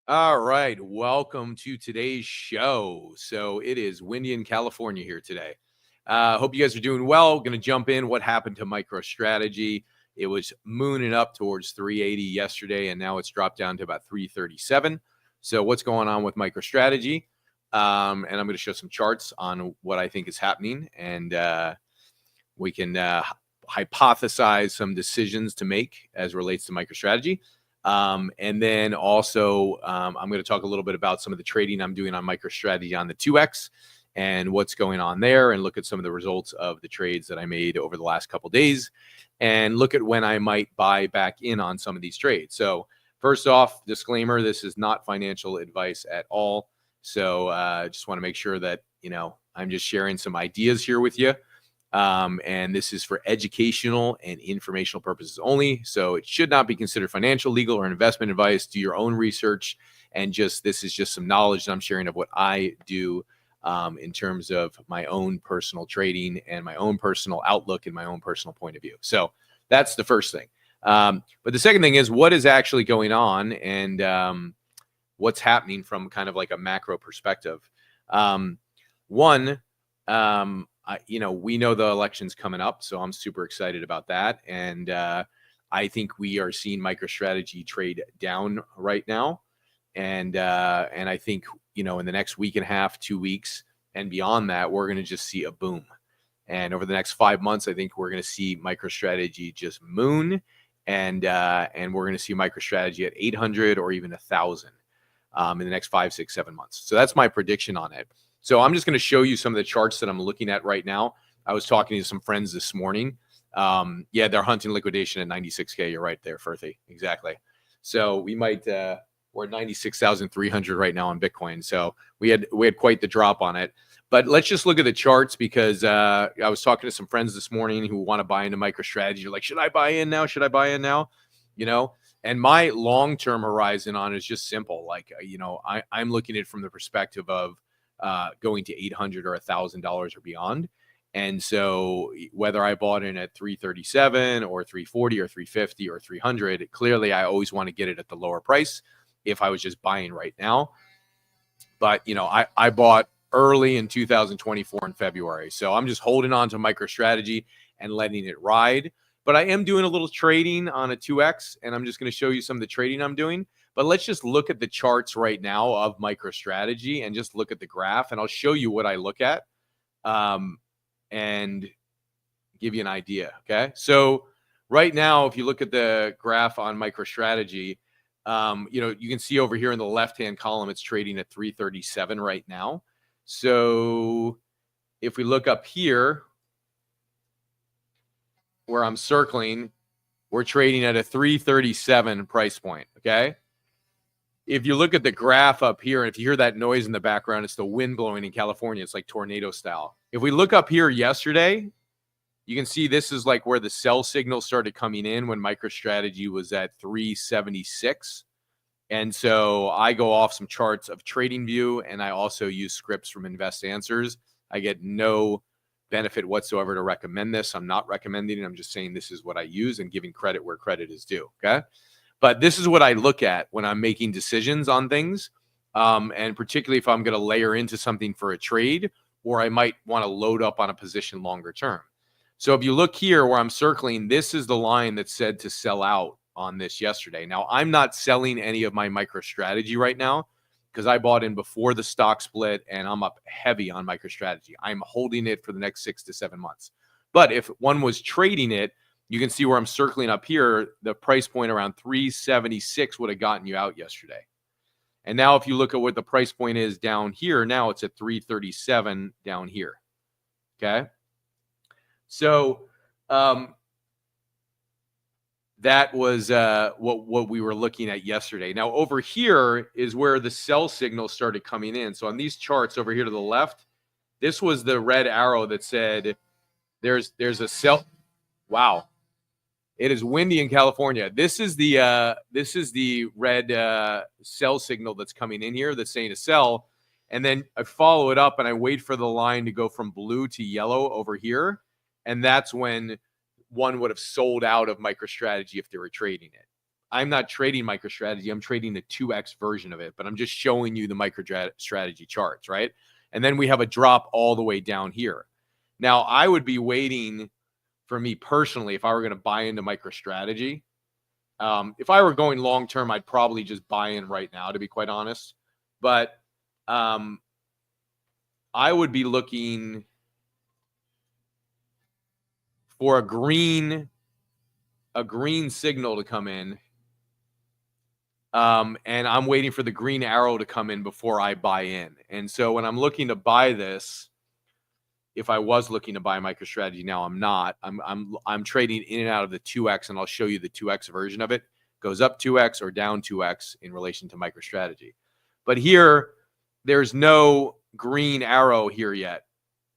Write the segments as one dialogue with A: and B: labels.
A: All right, welcome to today's show. So it is windy in California here today. Hope you guys are doing well. Going to jump in. What happened to Microstrategy? It was mooning up towards 380 yesterday, and now it's dropped down to about 337. So what's going on with Microstrategy? And I'm going to show some charts on what I think is happening, and we can hypothesize some decisions to make as relates to MicroStrategy. And then also, I'm going to talk a little bit about some of the trading I'm doing on MicroStrategy on the 2X and what's going on there, and look at some of the results of the trades that I made over the last couple days, and look at when I might buy back in on some of these trades. So first off, disclaimer, this is not financial advice at all. So just want to make sure that, I'm just sharing some ideas here with you. And this is for educational and informational purposes only. So it should not be considered financial, legal, or investment advice. Do your own research. And this is just some knowledge that I'm sharing of what I do in terms of my own personal trading and my own personal outlook and my own personal point of view. So that's the first thing. But the second thing is what is actually going on and what's happening from kind of like a macro perspective. We know the election's coming up, so I'm super excited about that. And I think we are seeing MicroStrategy trade down right now. And I think, in the next week and a half, 2 weeks, and beyond that, we're going to just see a boom. And over the next 5 months, I think we're going to see MicroStrategy just moon, and we're going to see MicroStrategy at 800 or even 1,000 in the next 5, 6, 7 months. So that's my prediction on it. So I'm just going to show you some of the charts that I'm looking at right now. I was talking to some friends this morning. They're hunting liquidation at 96K. You're right there, Firthy. Exactly. So we might we're at 96,300 right now on Bitcoin. So we had quite the drop on it. But let's just look at the charts because I was talking to some friends this morning who want to buy into MicroStrategy. You're like, should I buy in now? Should I buy in now? And my long-term horizon on it is just simple. Like, I'm looking at it from the perspective of going to $800 or $1,000 or beyond. And so whether I bought in at 337 or 340 or 350 or 300, clearly I always want to get it at the lower price if I was just buying right now. But, I bought early in 2024 in February. So I'm just holding on to MicroStrategy and letting it ride. But I am doing a little trading on a 2X, and I'm just going to show you some of the trading I'm doing. But let's just look at the charts right now of MicroStrategy and just look at the graph, and I'll show you what I look at and give you an idea, okay? So right now, if you look at the graph on MicroStrategy, you can see over here in the left-hand column, it's trading at 337 right now. So if we look up here where I'm circling, we're trading at a 337 price point, okay? If you look at the graph up here, and if you hear that noise in the background, it's the wind blowing in California. It's like tornado style. If we look up here yesterday, you can see this is like where the sell signal started coming in when MicroStrategy was at 376. And so I go off some charts of TradingView, and I also use scripts from Invest Answers. I get no benefit whatsoever to recommend this. I'm not recommending it. I'm just saying this is what I use and giving credit where credit is due, okay? But this is what I look at when I'm making decisions on things, and particularly if I'm going to layer into something for a trade, or I might want to load up on a position longer term. So if you look here where I'm circling, this is the line that said to sell out on this yesterday. Now, I'm not selling any of my MicroStrategy right now because I bought in before the stock split, and I'm up heavy on MicroStrategy. I'm holding it for the next 6 to 7 months. But if one was trading it, you can see where I'm circling up here, the price point around 376 would have gotten you out yesterday. And now if you look at what the price point is down here, now it's at 337 down here. Okay? So that was what we were looking at yesterday. Now over here is where the sell signal started coming in. So on these charts over here to the left, this was the red arrow that said there's a sell. Wow. It is windy in California. This is the red sell signal that's coming in here that's saying to sell. And then I follow it up and I wait for the line to go from blue to yellow over here. And that's when one would have sold out of MicroStrategy if they were trading it. I'm not trading MicroStrategy. I'm trading the 2x version of it, but I'm just showing you the MicroStrategy charts, right? And then we have a drop all the way down here. Now, I would be waiting, for me personally, if I were going to buy into MicroStrategy. If I were going long term, I'd probably just buy in right now, to be quite honest. But I would be looking for a green signal to come in. And I'm waiting for the green arrow to come in before I buy in. And so when I'm looking to buy this, if I was looking to buy MicroStrategy now, I'm not. I'm trading in and out of the 2x, and I'll show you the 2x version of it. Goes up 2x or down 2x in relation to MicroStrategy. But here, there's no green arrow here yet.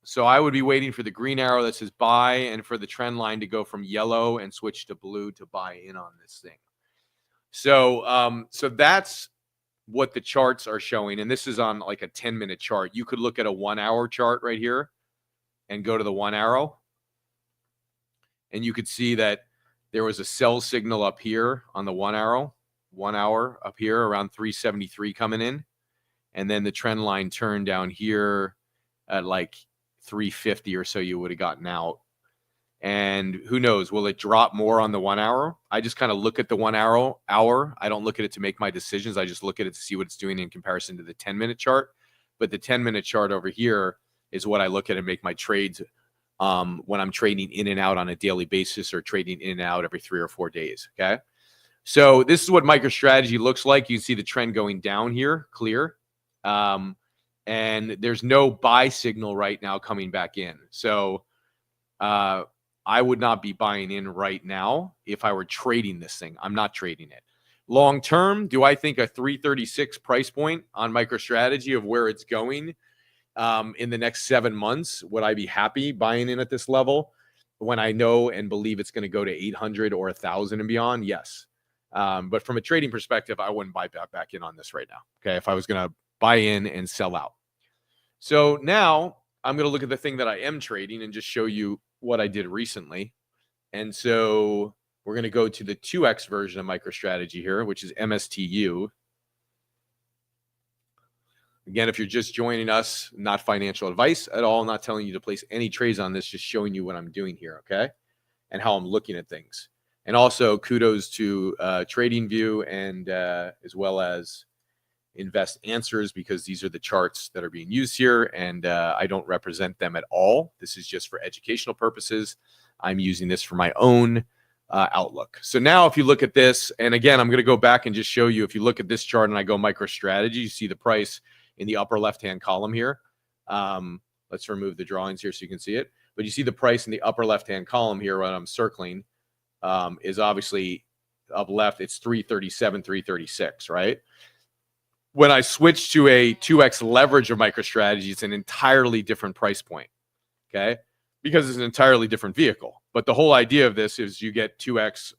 A: So I would be waiting for the green arrow that says buy and for the trend line to go from yellow and switch to blue to buy in on this thing. So that's what the charts are showing. And this is on like a 10-minute chart. You could look at a 1-hour chart right here and go to the 1 arrow. And you could see that there was a sell signal up here on the 1 arrow, 1 hour up here around 373 coming in. And then the trend line turned down here at like 350 or so. You would have gotten out. And who knows, will it drop more on the 1 hour? I just kind of look at the 1 hour. I don't look at it to make my decisions. I just look at it to see what it's doing in comparison to the 10-minute chart. But the 10-minute chart over here is what I look at and make my trades when I'm trading in and out on a daily basis or trading in and out every 3 or 4 days. Okay. So this is what MicroStrategy looks like. You can see the trend going down here, clear. And there's no buy signal right now coming back in. So I would not be buying in right now if I were trading this thing. I'm not trading it. Long term, do I think a 336 price point on MicroStrategy of where it's going in the next 7 months, would I be happy buying in at this level when I know and believe it's going to go to 800 or 1,000 and beyond? Yes. But from a trading perspective, I wouldn't buy back in on this right now. Okay. If I was going to buy in and sell out. So now I'm going to look at the thing that I am trading and just show you what I did recently. And so we're going to go to the 2x version of MicroStrategy here, which is MSTU. Again, if you're just joining us, not financial advice at all, not telling you to place any trades on this, just showing you what I'm doing here, okay? And how I'm looking at things. And also kudos to TradingView and as well as Invest Answers, because these are the charts that are being used here, and I don't represent them at all. This is just for educational purposes. I'm using this for my own outlook. So now if you look at this, and again, I'm going to go back and just show you, if you look at this chart and I go MicroStrategy, you see the price in the upper left-hand column here. Let's remove the drawings here so you can see it. But you see the price in the upper left-hand column here, what I'm circling, is obviously up left. It's 337, 336, right? When I switch to a 2x leverage of MicroStrategy, it's an entirely different price point, okay? Because it's an entirely different vehicle. But the whole idea of this is you get 2x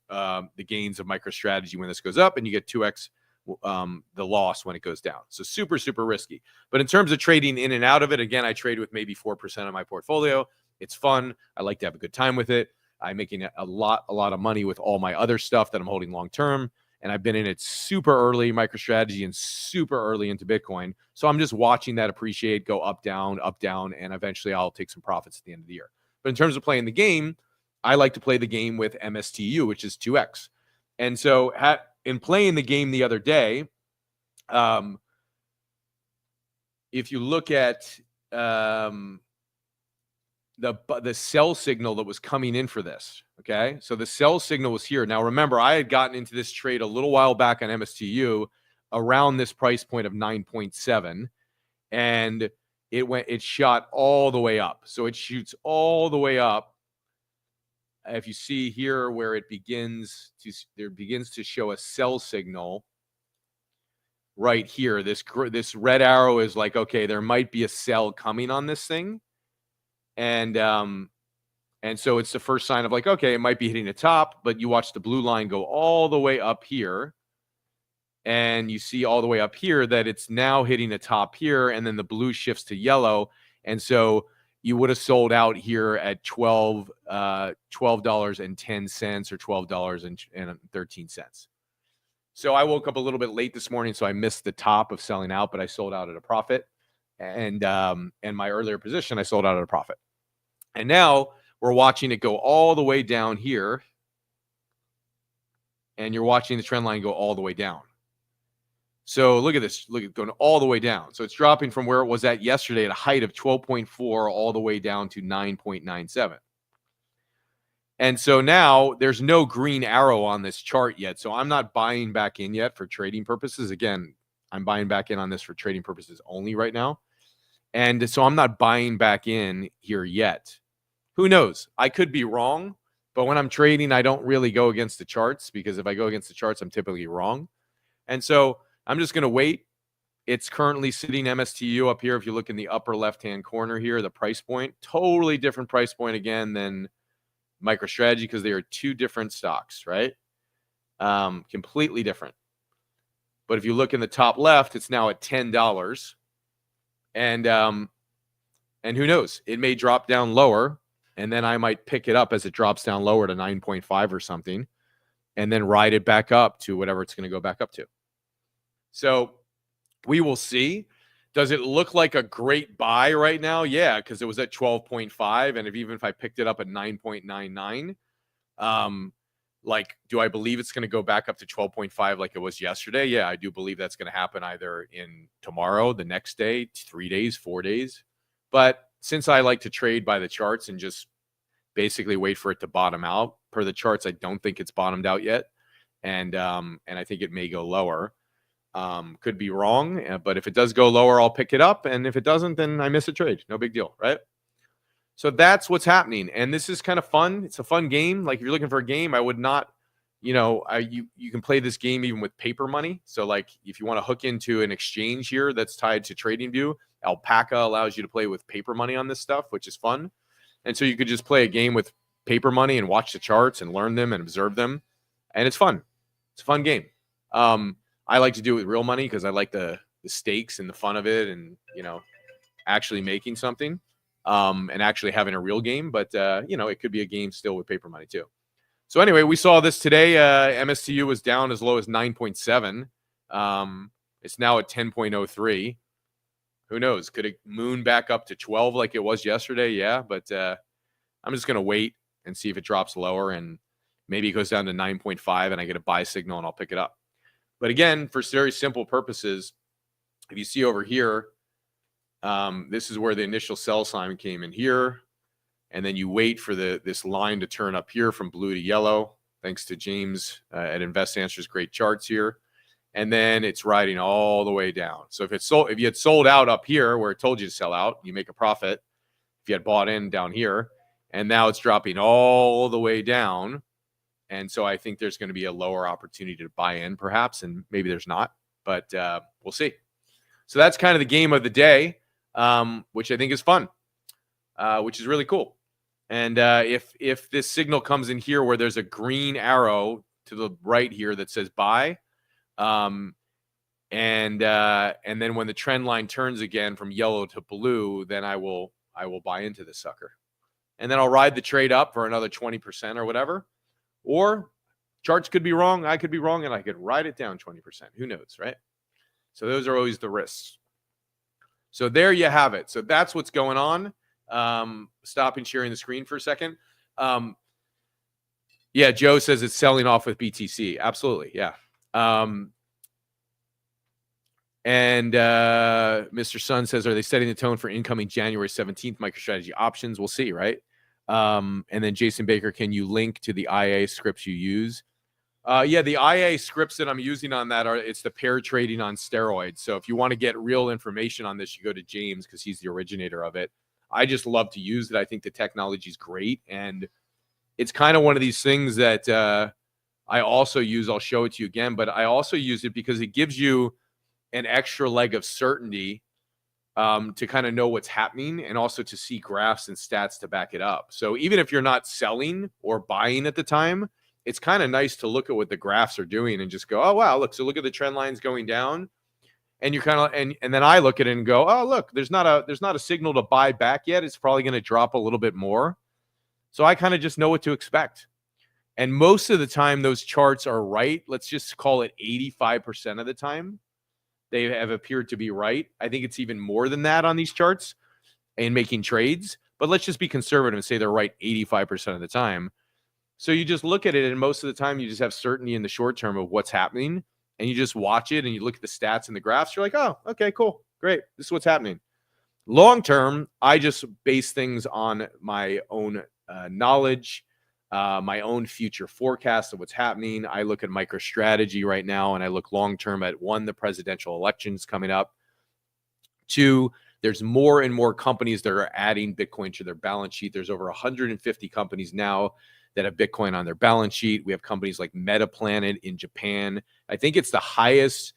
A: the gains of MicroStrategy when this goes up, and you get 2x the loss when it goes down. So super, super risky. But in terms of trading in and out of it, again, I trade with maybe 4% of my portfolio. It's fun. I like to have a good time with it. I'm making a lot of money with all my other stuff that I'm holding long term. And I've been in it super early, MicroStrategy, and super early into Bitcoin. So I'm just watching that appreciate, go up, down, and eventually I'll take some profits at the end of the year. But in terms of playing the game, I like to play the game with MSTU, which is 2x. And so in playing the game the other day, if you look at the sell signal that was coming in for this, okay? So the sell signal was here. Now, remember, I had gotten into this trade a little while back on MSTU around this price point of 9.7, and it shot all the way up. So it shoots all the way up. If you see here where it begins to show a sell signal right here, this red arrow is like, okay, there might be a sell coming on this thing. And so it's the first sign of like, okay, it might be hitting the top, but you watch the blue line go all the way up here. And you see all the way up here that it's now hitting the top here, and then the blue shifts to yellow. And so you would have sold out here at $12.10 or $12.13. So I woke up a little bit late this morning, so I missed the top of selling out, but I sold out at a profit. And my earlier position, I sold out at a profit. And now we're watching it go all the way down here. And you're watching the trend line go all the way down. So look at this. Look at going all the way down. So it's dropping from where it was at yesterday at a height of 12.4 all the way down to 9.97. And so now there's no green arrow on this chart yet. So I'm not buying back in yet for trading purposes. Again, I'm buying back in on this for trading purposes only right now. And so I'm not buying back in here yet. Who knows? I could be wrong, but when I'm trading, I don't really go against the charts, because if I go against the charts, I'm typically wrong. And so I'm just going to wait. It's currently sitting MSTU up here. If you look in the upper left-hand corner here, the price point, totally different price point again than Microstrategy, because they are two different stocks, right? Completely different. But if you look in the top left, it's now at $10. And who knows? It may drop down lower, and then I might pick it up as it drops down lower to 9.5 or something, and then ride it back up to whatever it's going to go back up to. So we will see. Does it look like a great buy right now? Yeah, because it was at 12.5, and even if I picked it up at 9.99, like, do I believe it's going to go back up to 12.5 like it was yesterday? Yeah, I do believe that's going to happen either in tomorrow, the next day, 3 days, 4 days. But since I like to trade by the charts and just basically wait for it to bottom out per the charts, I don't think it's bottomed out yet, and I think it may go lower. Could be wrong, but if it does go lower, I'll pick it up. And if it doesn't, then I miss a trade. No big deal, right? So that's what's happening. And this is kind of fun. It's a fun game. Like, if you're looking for a game, I would not, you can play this game even with paper money. So like, if you want to hook into an exchange here that's tied to TradingView, Alpaca allows you to play with paper money on this stuff, which is fun. And so you could just play a game with paper money and watch the charts and learn them and observe them. And it's fun. It's a fun game. I like to do it with real money because I like the stakes and the fun of it, and actually making something, and actually having a real game. But it could be a game still with paper money too. So anyway, we saw this today. MSTU was down as low as 9.7. It's now at 10.03. Who knows? Could it moon back up to 12 like it was yesterday? Yeah, but I'm just gonna wait and see if it drops lower, and maybe it goes down to 9.5, and I get a buy signal, and I'll pick it up. But again, for very simple purposes, if you see over here, this is where the initial sell sign came in here. And then you wait for this line to turn up here from blue to yellow, thanks to James at Invest Answers, great charts here. And then it's riding all the way down. So if you had sold out up here where it told you to sell out, you make a profit. If you had bought in down here, and now it's dropping all the way down. And so I think there's going to be a lower opportunity to buy in, perhaps, and maybe there's not, but we'll see. So that's kind of the game of the day, which I think is fun, which is really cool. And if this signal comes in here where there's a green arrow to the right here that says buy, and then when the trend line turns again from yellow to blue, then I will buy into this sucker, and then I'll ride the trade up for another 20% or whatever. Or charts could be wrong, I could be wrong, and I could ride it down 20%. Who knows, right? So those are always the risks. So there you have it. So that's what's going on. Stopping sharing the screen for a second. Yeah, Joe says it's selling off with BTC. Absolutely, yeah. And Mr. Sun says, are they setting the tone for incoming January 17th MicroStrategy options? We'll see, right? And then Jason Baker, can you link to the IA scripts you use? Yeah, the IA scripts that I'm using on that it's the pair trading on steroids. So if you want to get real information on this, you go to James because he's the originator of it. I just love to use it. I think the technology is great. And it's kind of one of these things that I also use. I'll show it to you again, but I also use it because it gives you an extra leg of certainty to kind of know what's happening, and also to see graphs and stats to back it up. So even if you're not selling or buying at the time, it's kind of nice to look at what the graphs are doing and just go, oh, wow, look, so look at the trend lines going down. And you kind of, and then I look at it and go, oh, look, there's not a signal to buy back yet. It's probably going to drop a little bit more. So I kind of just know what to expect. And most of the time, those charts are right. Let's just call it 85% of the time. They have appeared to be right. I think it's even more than that on these charts in making trades. But let's just be conservative and say they're right 85% of the time. So you just look at it, and most of the time you just have certainty in the short term of what's happening. And you just watch it and you look at the stats and the graphs. You're like, oh, okay, cool. Great. This is what's happening. Long term, I just base things on my own knowledge, my own future forecast of what's happening. I look at MicroStrategy right now, and I look long term at one, the presidential elections coming up. Two, there's more and more companies that are adding Bitcoin to their balance sheet. There's over 150 companies now that have Bitcoin on their balance sheet. We have companies like MetaPlanet in Japan. I think it's the highest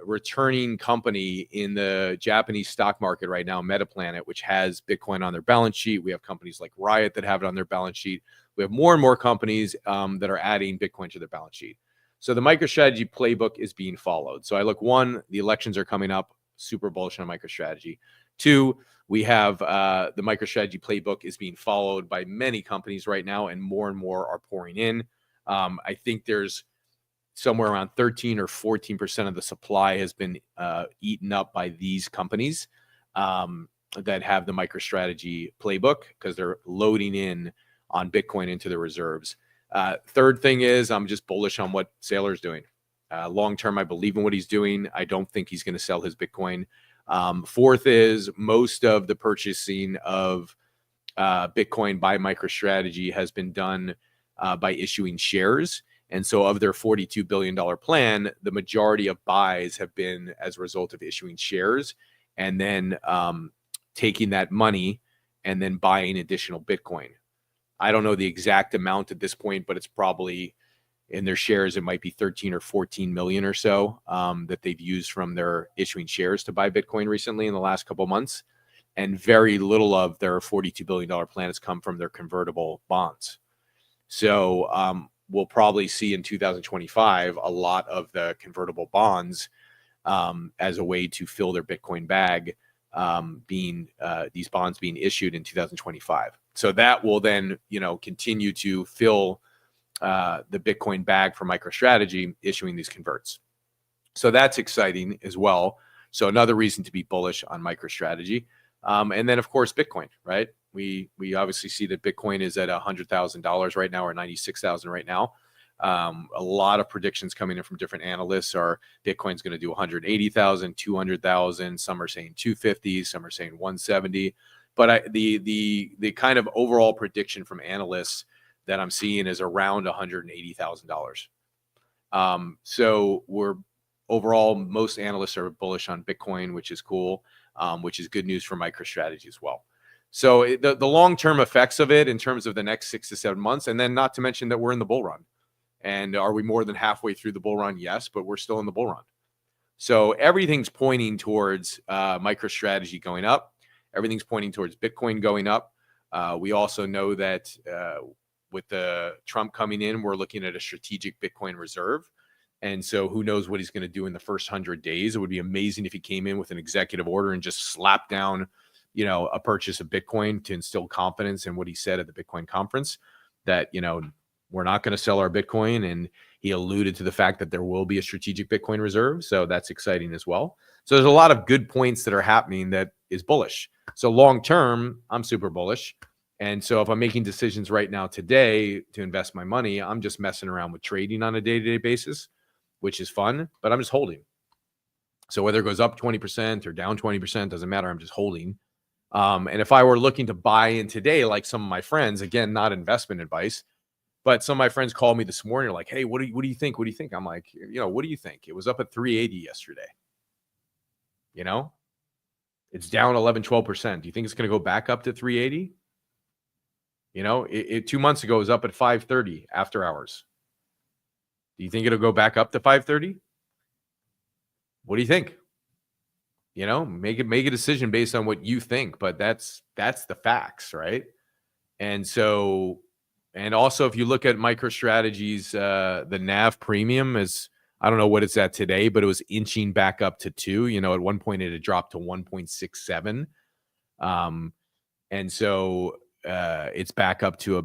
A: returning company in the Japanese stock market right now, MetaPlanet, which has Bitcoin on their balance sheet. We have companies like Riot that have it on their balance sheet. We have more and more companies that are adding Bitcoin to their balance sheet. So the MicroStrategy playbook is being followed. So I look, one, the elections are coming up, super bullish on MicroStrategy. Two, we have the MicroStrategy playbook is being followed by many companies right now, and more are pouring in. I think there's somewhere around 13 or 14% of the supply has been eaten up by these companies that have the MicroStrategy playbook because they're loading in on Bitcoin into the reserves. Third thing is I'm just bullish on what Saylor's doing. Long term, I believe in what he's doing. I don't think he's going to sell his Bitcoin. Fourth is most of the purchasing of Bitcoin by MicroStrategy has been done by issuing shares. And so of their $42 billion plan, the majority of buys have been as a result of issuing shares and then taking that money and then buying additional Bitcoin. I don't know the exact amount at this point, but it's probably in their shares, it might be 13 or 14 million or so that they've used from their issuing shares to buy Bitcoin recently in the last couple of months. And very little of their $42 billion plan has come from their convertible bonds. So we'll probably see in 2025 a lot of the convertible bonds as a way to fill their Bitcoin bag, these bonds being issued in 2025. So that will then, continue to fill the Bitcoin bag for MicroStrategy issuing these converts. So that's exciting as well. So another reason to be bullish on MicroStrategy. And then, of course, Bitcoin, right? We obviously see that Bitcoin is at $100,000 right now, or 96,000 right now. A lot of predictions coming in from different analysts are Bitcoin's going to do 180,000, 200,000. Some are saying 250, some are saying 170. But the kind of overall prediction from analysts that I'm seeing is around $180,000. So overall, most analysts are bullish on Bitcoin, which is cool, which is good news for MicroStrategy as well. So the long-term effects of it in terms of the next 6 to 7 months, and then not to mention that we're in the bull run. And are we more than halfway through the bull run? Yes, but we're still in the bull run. So everything's pointing towards MicroStrategy going up. Everything's pointing towards Bitcoin going up. We also know that with the Trump coming in, we're looking at a strategic Bitcoin reserve. And so who knows what he's going to do in the first 100 days. It would be amazing if he came in with an executive order and just slapped down, a purchase of Bitcoin to instill confidence in what he said at the Bitcoin conference, that, we're not going to sell our Bitcoin. And he alluded to the fact that there will be a strategic Bitcoin reserve. So that's exciting as well. So there's a lot of good points that are happening that is bullish. So long term, I'm super bullish. And so if I'm making decisions right now today to invest my money, I'm just messing around with trading on a day-to-day basis, which is fun, but I'm just holding. So whether it goes up 20% or down 20%, doesn't matter. I'm just holding. And if I were looking to buy in today, like some of my friends, again, not investment advice, but some of my friends called me this morning, like, hey, what do you think? What do you think? I'm like, what do you think? It was up at 380 yesterday. It's down 11, 12%. Do you think it's going to go back up to 380? 2 months ago, it was up at 530 after hours. Do you think it'll go back up to 530? What do you think? Make a decision based on what you think, but that's the facts, right? And so, and also if you look at MicroStrategy's, the NAV premium is, I don't know what it's at today, but it was inching back up to 2. At one point it had dropped to 1.67. And so it's back up to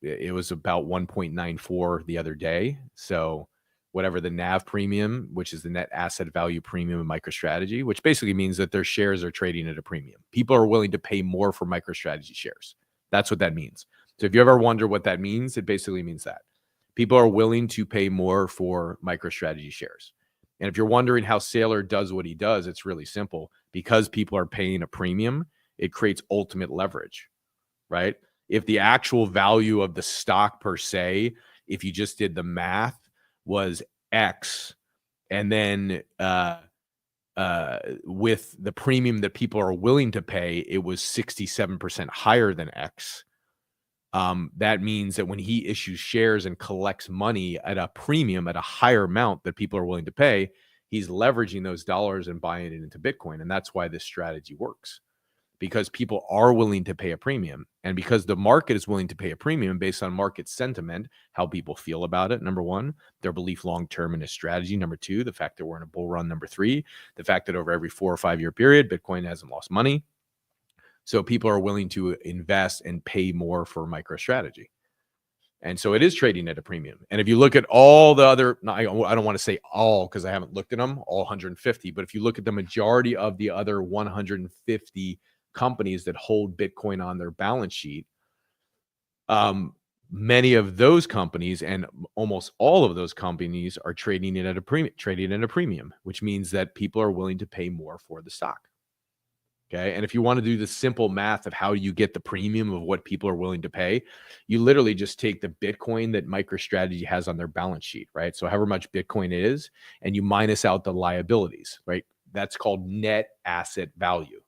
A: it was about 1.94 the other day. So whatever the NAV premium, which is the net asset value premium of MicroStrategy, which basically means that their shares are trading at a premium. People are willing to pay more for MicroStrategy shares. That's what that means. So if you ever wonder what that means, it basically means that people are willing to pay more for MicroStrategy shares. And if you're wondering how Saylor does what he does, it's really simple. Because people are paying a premium, it creates ultimate leverage, right? If the actual value of the stock per se, if you just did the math, was X, and then with the premium that people are willing to pay, it was 67% higher than X. That means that when he issues shares and collects money at a premium at a higher amount that people are willing to pay, he's leveraging those dollars and buying it into Bitcoin. And that's why this strategy works, because people are willing to pay a premium, and because the market is willing to pay a premium based on market sentiment, how people feel about it. Number one, their belief long-term in a strategy. Number two, the fact that we're in a bull run. Number three, the fact that over every 4 or 5 year period, Bitcoin hasn't lost money. So people are willing to invest and pay more for MicroStrategy. And so it is trading at a premium. And if you look at all the other, I don't want to say all because I haven't looked at them, all 150, but if you look at the majority of the other 150 companies that hold Bitcoin on their balance sheet, many of those companies and almost all of those companies are trading it at a premium, which means that people are willing to pay more for the stock. Okay. And if you want to do the simple math of how you get the premium of what people are willing to pay, you literally just take the Bitcoin that MicroStrategy has on their balance sheet, right? So however much Bitcoin is, and you minus out the liabilities, right? That's called net asset value,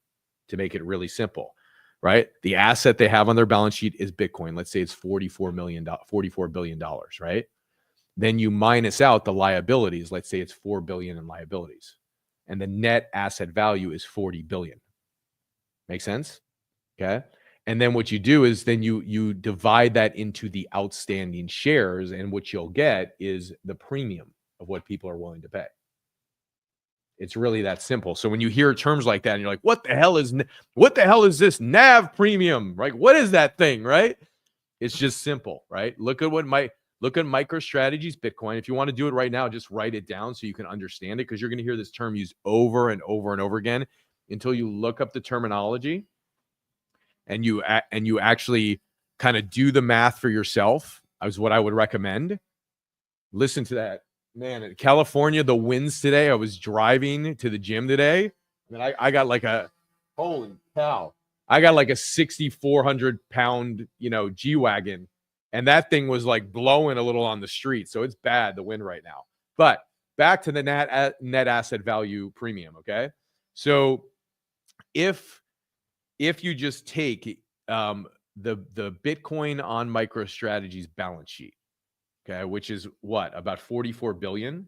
A: to make it really simple, right? The asset they have on their balance sheet is Bitcoin. Let's say it's $44 billion, right? Then you minus out the liabilities. Let's say it's 4 billion in liabilities, and the net asset value is 40 billion. Make sense? Okay. And then what you do is then you divide that into the outstanding shares, and what you'll get is the premium of what people are willing to pay. It's really that simple. So when you hear terms like that and you're like, what the hell is this NAV premium? Right? What is that thing? Right? It's just simple, right? Look at MicroStrategy's Bitcoin. If you want to do it right now, just write it down so you can understand it, because you're going to hear this term used over and over and over again until you look up the terminology and you actually kind of do the math for yourself. Is what I would recommend. Listen to that. Man, in California, the winds today. I was driving to the gym today, and I got like holy cow. I got like a 6,400 pound, G-Wagon, and that thing was like blowing a little on the street. So it's bad, the wind right now. But back to the net asset value premium. Okay. So if you just take the Bitcoin on MicroStrategy's balance sheet, okay, which is what, about 44 billion,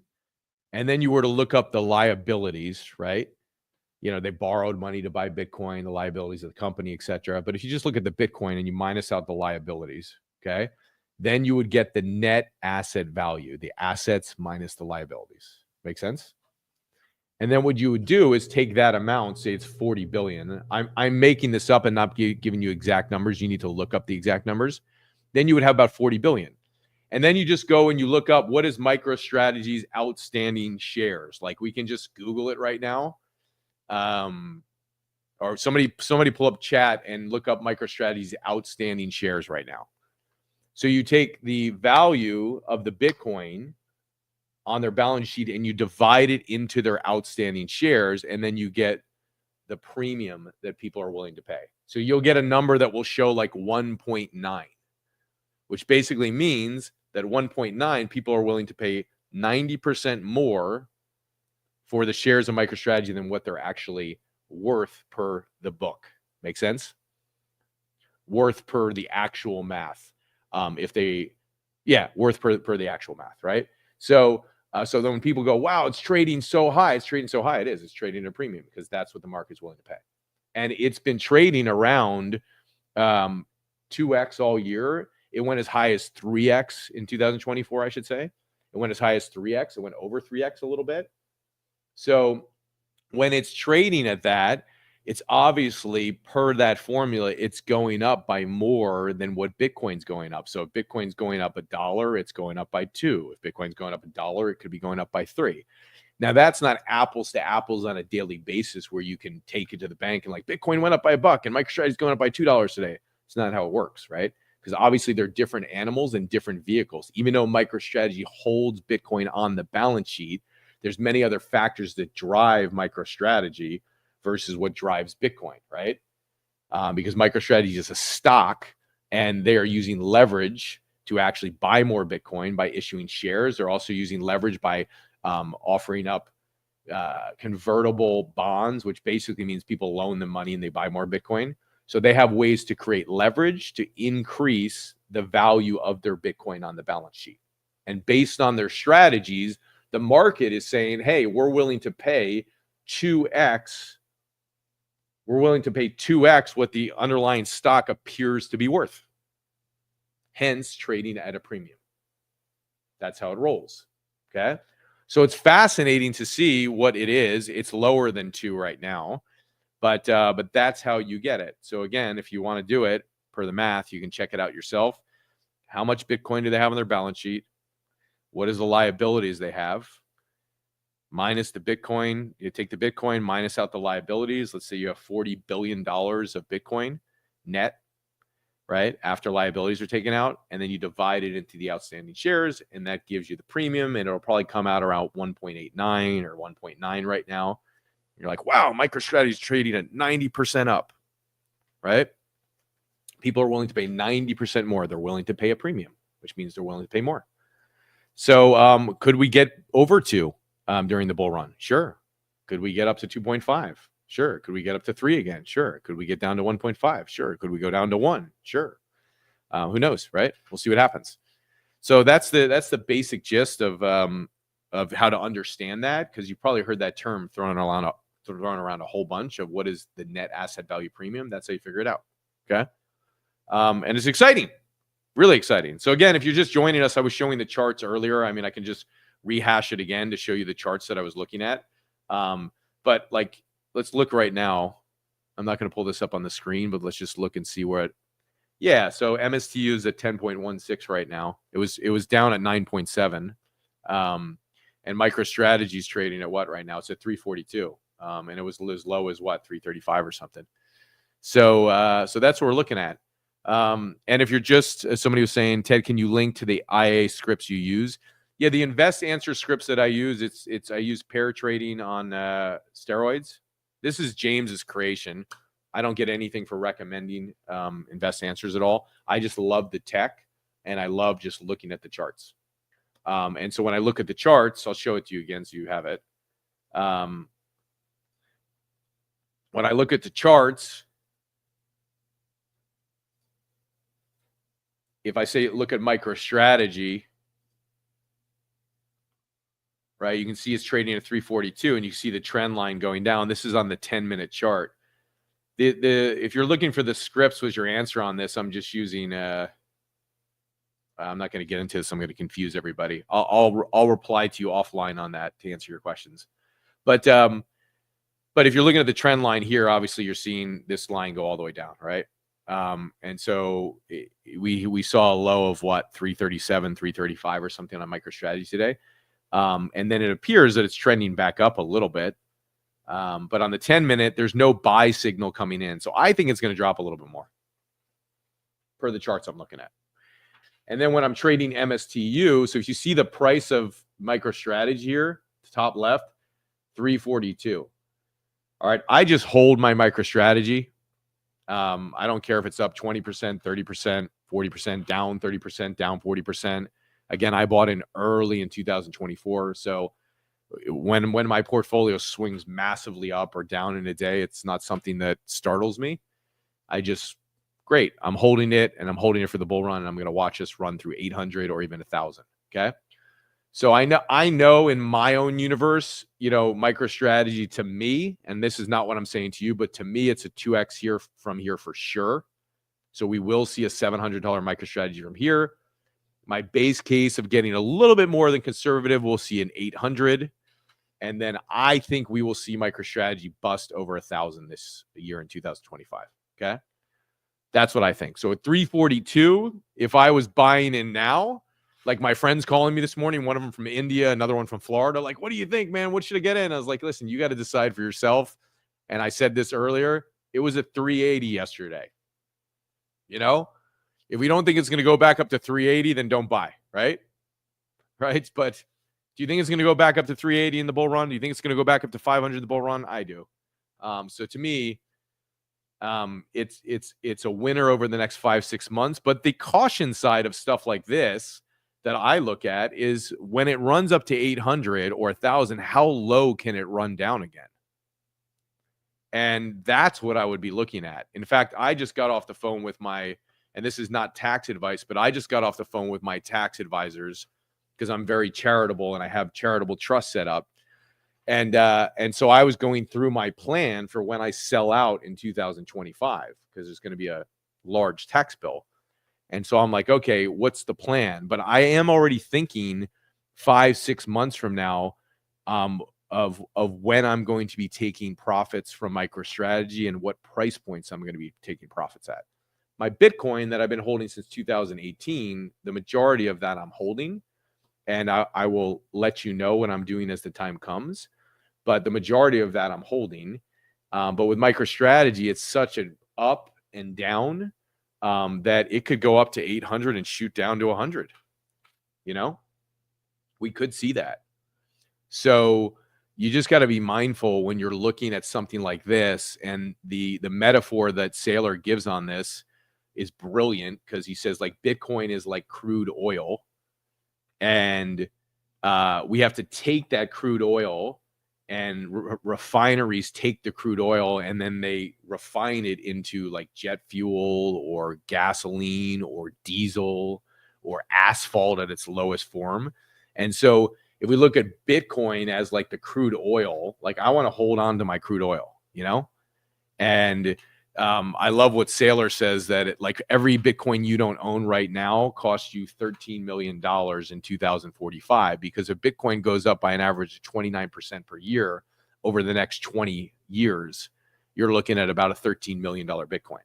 A: and then you were to look up the liabilities, right? They borrowed money to buy Bitcoin, the liabilities of the company, etc. But if you just look at the Bitcoin and you minus out the liabilities, okay, then you would get the net asset value, the assets minus the liabilities. Make sense? And then what you would do is take that amount, say it's 40 billion. I'm making this up and not giving you exact numbers. You need to look up the exact numbers. Then you would have about 40 billion. And then you just go and you look up what is MicroStrategy's outstanding shares. Like, we can just Google it right now. Or somebody pull up chat and look up MicroStrategy's outstanding shares right now. So you take the value of the Bitcoin on their balance sheet and you divide it into their outstanding shares, and then you get the premium that people are willing to pay. So you'll get a number that will show like 1.9, which basically means that 1.9 people are willing to pay 90% more for the shares of MicroStrategy than what they're actually worth per the book. Make sense? Worth per the actual math. Worth per the actual math, right? So then when people go, wow, it's trading so high, it is. It's trading at a premium because that's what the market's willing to pay. And it's been trading around 2x all year. It went as high as 3x in 2024, I should say. It went as high as 3x. It went over 3x a little bit. So when it's trading at that, it's obviously per that formula, it's going up by more than what Bitcoin's going up. So if Bitcoin's going up $1, it's going up by 2. If Bitcoin's going up $1, it could be going up by 3. Now, that's not apples to apples on a daily basis where you can take it to the bank and like Bitcoin went up by $1 and MicroStrategy is going up by $2 today. It's not how it works, right? Because obviously they're different animals and different vehicles. Even though MicroStrategy holds Bitcoin on the balance sheet, there's many other factors that drive MicroStrategy versus what drives Bitcoin, right? Because MicroStrategy is a stock and they are using leverage to actually buy more Bitcoin by issuing shares. They're also using leverage by offering up convertible bonds, which basically means people loan them money and they buy more Bitcoin. So they have ways to create leverage to increase the value of their Bitcoin on the balance sheet. And based on their strategies, the market is saying, hey, we're willing to pay 2x. We're willing to pay 2x what the underlying stock appears to be worth. Hence, trading at a premium. That's how it rolls. Okay. So it's fascinating to see what it is. It's lower than 2 right now, but that's how you get it. So again, if you want to do it per the math, you can check it out yourself. How much Bitcoin do they have on their balance sheet? What is the liabilities they have? Minus the Bitcoin, you take the Bitcoin, minus out the liabilities. Let's say you have $40 billion of Bitcoin net, right? After liabilities are taken out, and then you divide it into the outstanding shares, and that gives you the premium, and it'll probably come out around 1.89 or 1.9 right now. You're like, wow, MicroStrategy is trading at 90% up, right? People are willing to pay 90% more. They're willing to pay a premium, which means they're willing to pay more. So could we get over 2 during the bull run? Sure. Could we get up to 2.5? Sure. Could we get up to 3 again? Sure. Could we get down to 1.5? Sure. Could we go down to 1? Sure. Who knows, right? We'll see what happens. So that's the basic gist of how to understand that, because you probably heard that term thrown around a whole bunch of what is the net asset value premium. That's how you figure it out. Okay. And it's exciting. Really exciting. So again, if you're just joining us, I was showing the charts earlier. I mean, I can just rehash it again to show you the charts that I was looking at. But like, let's look right now. I'm not going to pull this up on the screen, but let's just look and see where it. Yeah. So MSTU is at 10.16 right now. It was down at 9.7. And MicroStrategy is trading at what right now? It's at 342. And it was as low as what, 335 or something. So that's what we're looking at. And if you're just somebody was saying, Ted, can you link to the IA scripts you use? Yeah, the invest answer scripts that I use, I use pair trading on steroids. This is James's creation. I don't get anything for recommending invest answers at all. I just love the tech and I love just looking at the charts. And so when I look at the charts, I'll show it to you again so you have it. When I look at the charts, if I say look at MicroStrategy, right, you can see it's trading at 342 and you see the trend line going down. This is on the 10-minute chart. If you're looking for the scripts was your answer on this, I'm just using I'm not going to get into this. I'm going to confuse everybody. I'll reply to you offline on that to answer your questions. But if you're looking at the trend line here, obviously you're seeing this line go all the way down, right? And so we saw a low of what, 337, 335 or something on MicroStrategy today. And then it appears that it's trending back up a little bit. But on the 10-minute, there's no buy signal coming in. So I think it's going to drop a little bit more per the charts I'm looking at. And then when I'm trading MSTU, so if you see the price of MicroStrategy here, top left, 342. All right, I just hold my MicroStrategy. I don't care if it's up 20%, 30%, 40%, down 30%, down 40%. Again, I bought in early in 2024. So when my portfolio swings massively up or down in a day, it's not something that startles me. Great. I'm holding it and I'm holding it for the bull run. And I'm going to watch this run through 800 or even 1,000. Okay. So I know in my own universe, MicroStrategy to me, and this is not what I'm saying to you, but to me, it's a 2x here from here for sure. So we will see a $700 MicroStrategy from here. My base case of getting a little bit more than conservative, we'll see an 800. And then I think we will see MicroStrategy bust over 1,000 this year in 2025. Okay. That's what I think. So at 342, if I was buying in now, like my friends calling me this morning, one of them from India, another one from Florida, like, what do you think, man? What should I get in? I was like, listen, you got to decide for yourself. And I said this earlier, it was at 380 yesterday. You know, if we don't think it's going to go back up to 380, then don't buy, right? Right. But do you think it's going to go back up to 380 in the bull run? Do you think it's going to go back up to 500 in the bull run? I do. So to me, it's a winner over the next 5-6 months. But the caution side of stuff like this that I look at is when it runs up to 800 or 1,000, how low can it run down again? And that's what I would be looking at. In fact, I just got off the phone with my, and this is not tax advice, but I just got off the phone with my tax advisors because I'm very charitable and I have charitable trust set up. And so I was going through my plan for when I sell out in 2025 because there's going to be a large tax bill. And so I'm like, okay, what's the plan? But I am already thinking 5-6 months from now of when I'm going to be taking profits from MicroStrategy and what price points I'm going to be taking profits at. My Bitcoin that I've been holding since 2018, the majority of that I'm holding. And I will let you know when I'm doing as the time comes. But the majority of that I'm holding. But with MicroStrategy, it's such an up and down that it could go up to 800 and shoot down to 100. You know, we could see that. So you just got to be mindful when you're looking at something like this. And the metaphor that Saylor gives on this is brilliant because he says like Bitcoin is like crude oil. And we have to take that crude oil and refineries take the crude oil and then they refine it into like jet fuel or gasoline or diesel or asphalt at its lowest form. And so if we look at Bitcoin as like the crude oil, like I want to hold on to my crude oil, you know? And I love what Saylor says that like every Bitcoin you don't own right now costs you $13 million in 2045 because if Bitcoin goes up by an average of 29% per year over the next 20 years, you're looking at about a $13 million Bitcoin.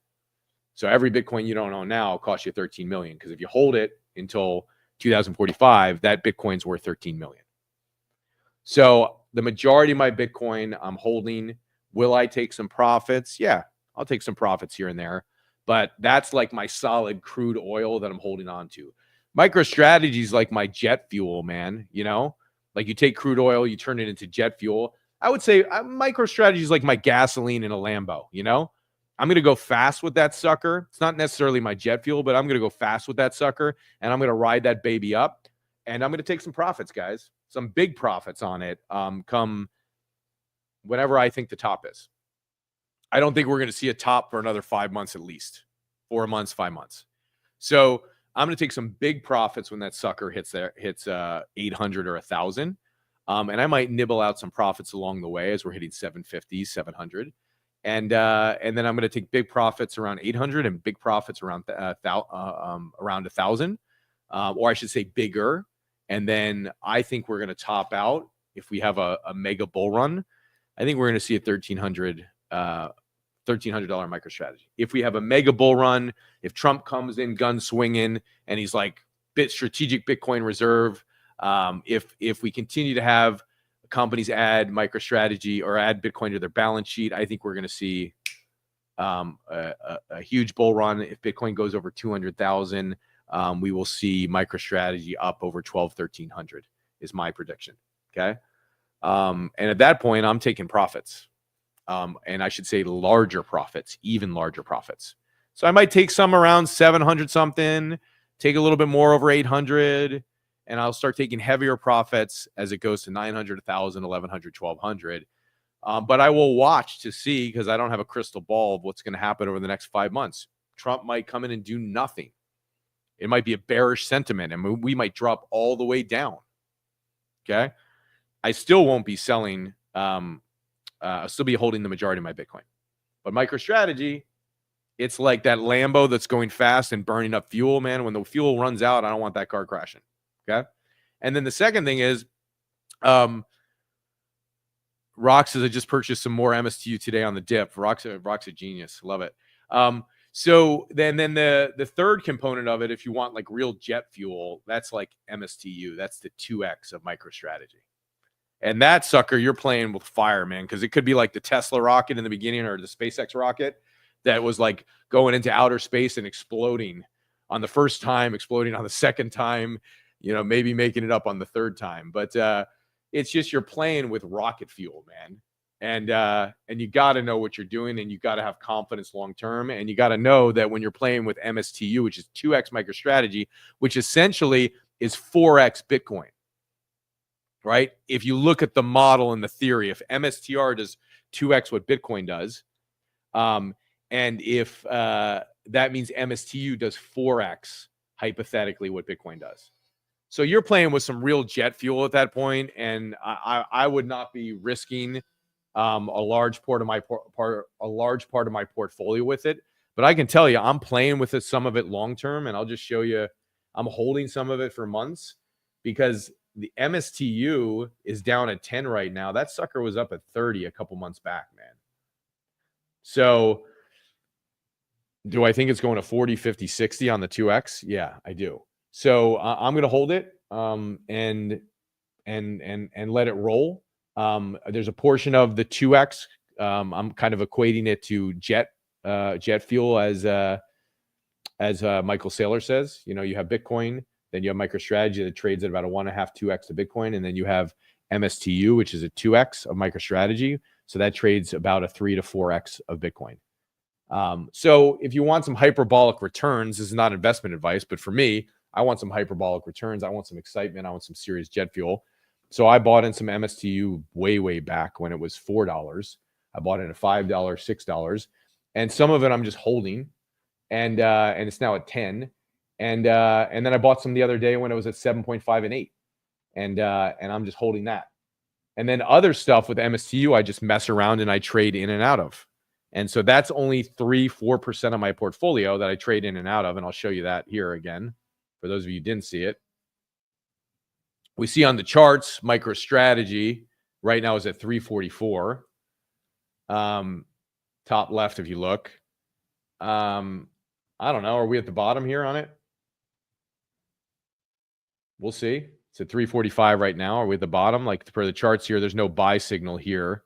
A: So every Bitcoin you don't own now costs you 13 million because if you hold it until 2045, that Bitcoin's worth 13 million. So the majority of my Bitcoin I'm holding. Will I take some profits? Yeah. I'll take some profits here and there, but that's like my solid crude oil that I'm holding on to. MicroStrategy is like my jet fuel, man. You know, like you take crude oil, you turn it into jet fuel. I would say MicroStrategy is like my gasoline in a Lambo. You know, I'm going to go fast with that sucker. It's not necessarily my jet fuel, but I'm going to go fast with that sucker and I'm going to ride that baby up and I'm going to take some profits, guys, some big profits on it. Come whenever I think the top is. I don't think we're going to see a top for another 5 months at least. 4 months, 5 months. So I'm going to take some big profits when that sucker hits 800 or 1,000. And I might nibble out some profits along the way as we're hitting 750, 700. And then I'm going to take big profits around 800 and big profits around 1,000. Or I should say bigger. And then I think we're going to top out if we have a mega bull run. I think we're going to see a $1,300 MicroStrategy. If we have a mega bull run, if Trump comes in gun swinging and he's like strategic Bitcoin reserve, if we continue to have companies add MicroStrategy or add Bitcoin to their balance sheet, I think we're going to see a huge bull run. If Bitcoin goes over 200,000, we will see MicroStrategy up over 1,300 is my prediction. Okay. And at that point, I'm taking profits. And I should say larger profits, even larger profits. So I might take some around 700 something, take a little bit more over 800, and I'll start taking heavier profits as it goes to 900, 1,000, 1,100, 1,200. But I will watch to see because I don't have a crystal ball of what's going to happen over the next 5 months. Trump might come in and do nothing. It might be a bearish sentiment, and we might drop all the way down. Okay? I still won't be selling. I'll still be holding the majority of my Bitcoin. But MicroStrategy, it's like that Lambo that's going fast and burning up fuel, man. When the fuel runs out, I don't want that car crashing. Okay. And then the second thing is Rox says I just purchased some more MSTU today on the dip. Rox a genius. Love it. So then the third component of it, if you want like real jet fuel, that's like MSTU. That's the 2X of MicroStrategy. And that sucker, you're playing with fire, man, because it could be like the Tesla rocket in the beginning or the SpaceX rocket that was like going into outer space and exploding on the first time, exploding on the second time, maybe making it up on the third time. But it's just you're playing with rocket fuel, man. And you got to know what you're doing, and you got to have confidence long term, and you got to know that when you're playing with MSTU, which is 2X MicroStrategy, which essentially is 4X Bitcoin. Right? If you look at the model and the theory, if MSTR does 2X what Bitcoin does, and if that means MSTU does 4X hypothetically what Bitcoin does. So you're playing with some real jet fuel at that point, and I would not be risking a large part of my portfolio with it. But I can tell you, I'm playing with it, some of it long term, and I'll just show you. I'm holding some of it for months because the MSTU is down at 10 right now. That sucker was up at 30 a couple months back, man. So do I think it's going to 40, 50, 60 on the 2X? Yeah, I do. So I'm going to hold it and let it roll. There's a portion of the 2X. I'm kind of equating it to jet fuel as Michael Saylor says. You have Bitcoin. Then you have MicroStrategy that trades at about a 1.5, 2X to Bitcoin. And then you have MSTU, which is a 2X of MicroStrategy. So that trades about a 3 to 4X of Bitcoin. So if you want some hyperbolic returns, this is not investment advice, but for me, I want some hyperbolic returns. I want some excitement. I want some serious jet fuel. So I bought in some MSTU way back when it was $4. I bought it at $5, $6. And some of it I'm just holding. And it's now at 10. And then I bought some the other day when it was at 7.5 and 8. And I'm just holding that. And then other stuff with MSTU, I just mess around and I trade in and out of. And so that's only 3-4% of my portfolio that I trade in and out of. And I'll show you that here again, for those of you who didn't see it. We see on the charts, MicroStrategy right now is at 344. Top left, if you look. I don't know. Are we at the bottom here on it? We'll see. It's at 345 right now. Are we at the bottom? Like for the charts here, there's no buy signal here.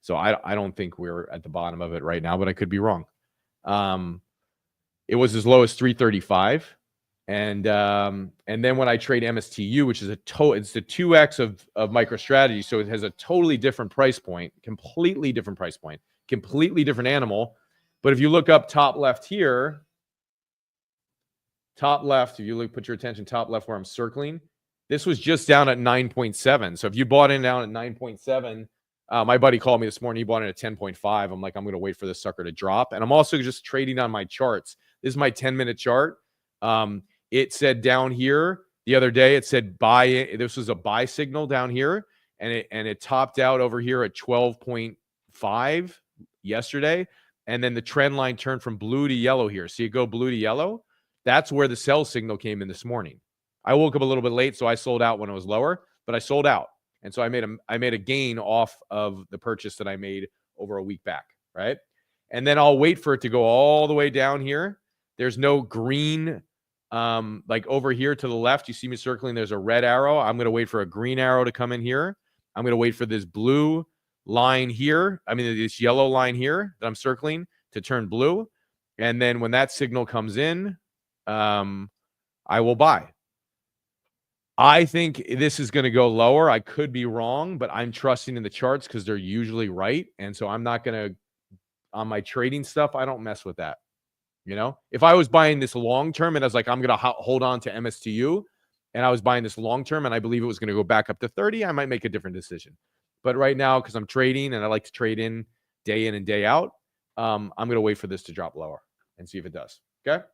A: So I don't think we're at the bottom of it right now, but I could be wrong. It was as low as 335. And then when I trade MSTU, which is it's the 2X of MicroStrategy. So it has a totally different price point, completely different price point, completely different animal. But if you look up top left here, top left, if you look, put your attention top left where I'm circling, this was just down at 9.7. So if you bought in down at 9.7, my buddy called me this morning. He bought in at 10.5. I'm like, I'm going to wait for this sucker to drop. And I'm also just trading on my charts. This is my 10-minute chart. It said down here the other day, it said buy. This was a buy signal down here. And it topped out over here at 12.5 yesterday. And then the trend line turned from blue to yellow here. See it go blue to yellow? That's where the sell signal came in this morning. I woke up a little bit late, so I sold out when it was lower, but I sold out. And so I made a gain off of the purchase that I made over a week back, right? And then I'll wait for it to go all the way down here. There's no green, like over here to the left, you see me circling, there's a red arrow. I'm going to wait for a green arrow to come in here. I'm going to wait for this blue line here. This yellow line here that I'm circling to turn blue. And then when that signal comes in, I will buy. I think this is going to go lower. I could be wrong, but I'm trusting in the charts because they're usually right. And so I'm not going to, on my trading stuff, I don't mess with that. If I was buying this long term and I was like, I'm going to hold on to MSTU, and I was buying this long term and I believe it was going to go back up to 30, I might make a different decision. But right now, because I'm trading and I like to trade in and day out, I'm going to wait for this to drop lower and see if it does. Okay.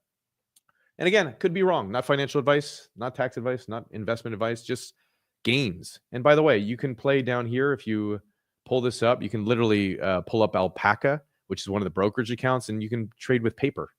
A: And again, could be wrong. Not financial advice, not tax advice, not investment advice, just games. And by the way, you can play down here. If you pull this up, you can literally pull up Alpaca, which is one of the brokerage accounts, and you can trade with paper.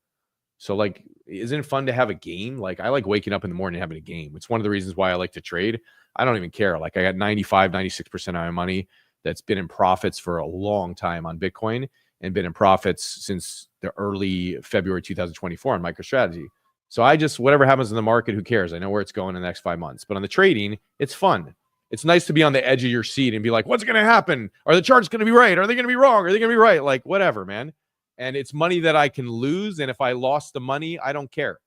A: So like, isn't it fun to have a game? Like I like waking up in the morning and having a game. It's one of the reasons why I like to trade. I don't even care. Like I got 95, 96% of my money that's been in profits for a long time on Bitcoin and been in profits since the early February 2024 on MicroStrategy. So I just, whatever happens in the market, who cares? I know where it's going in the next 5 months. But on the trading, it's fun. It's nice to be on the edge of your seat and be like, what's going to happen? Are the charts going to be right? Are they going to be wrong? Are they going to be right? Like, whatever, man. And it's money that I can lose. And if I lost the money, I don't care.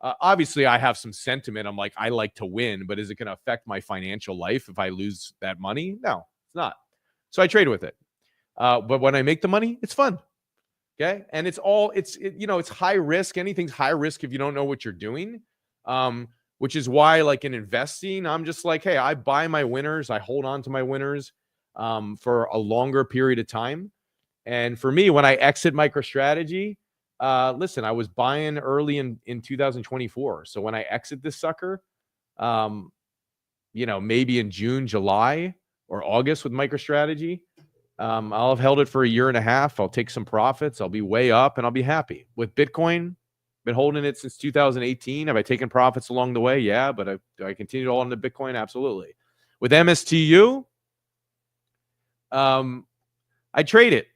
A: Obviously, I have some sentiment. I'm like, I like to win, but is it going to affect my financial life if I lose that money? No, it's not. So I trade with it. But when I make the money, it's fun. Okay. And it's high risk. Anything's high risk if you don't know what you're doing. Which is why, like in investing, I'm just like, hey, I buy my winners. I hold on to my winners for a longer period of time. And for me, when I exit MicroStrategy, listen, I was buying early in 2024. So when I exit this sucker, maybe in June, July, or August with MicroStrategy, I'll have held it for a year and a half. I'll take some profits. I'll be way up and I'll be happy. With Bitcoin, been holding it since 2018. Have I taken profits along the way? Yeah, but do I continue to hold on to Bitcoin? Absolutely. With MSTU, I trade it.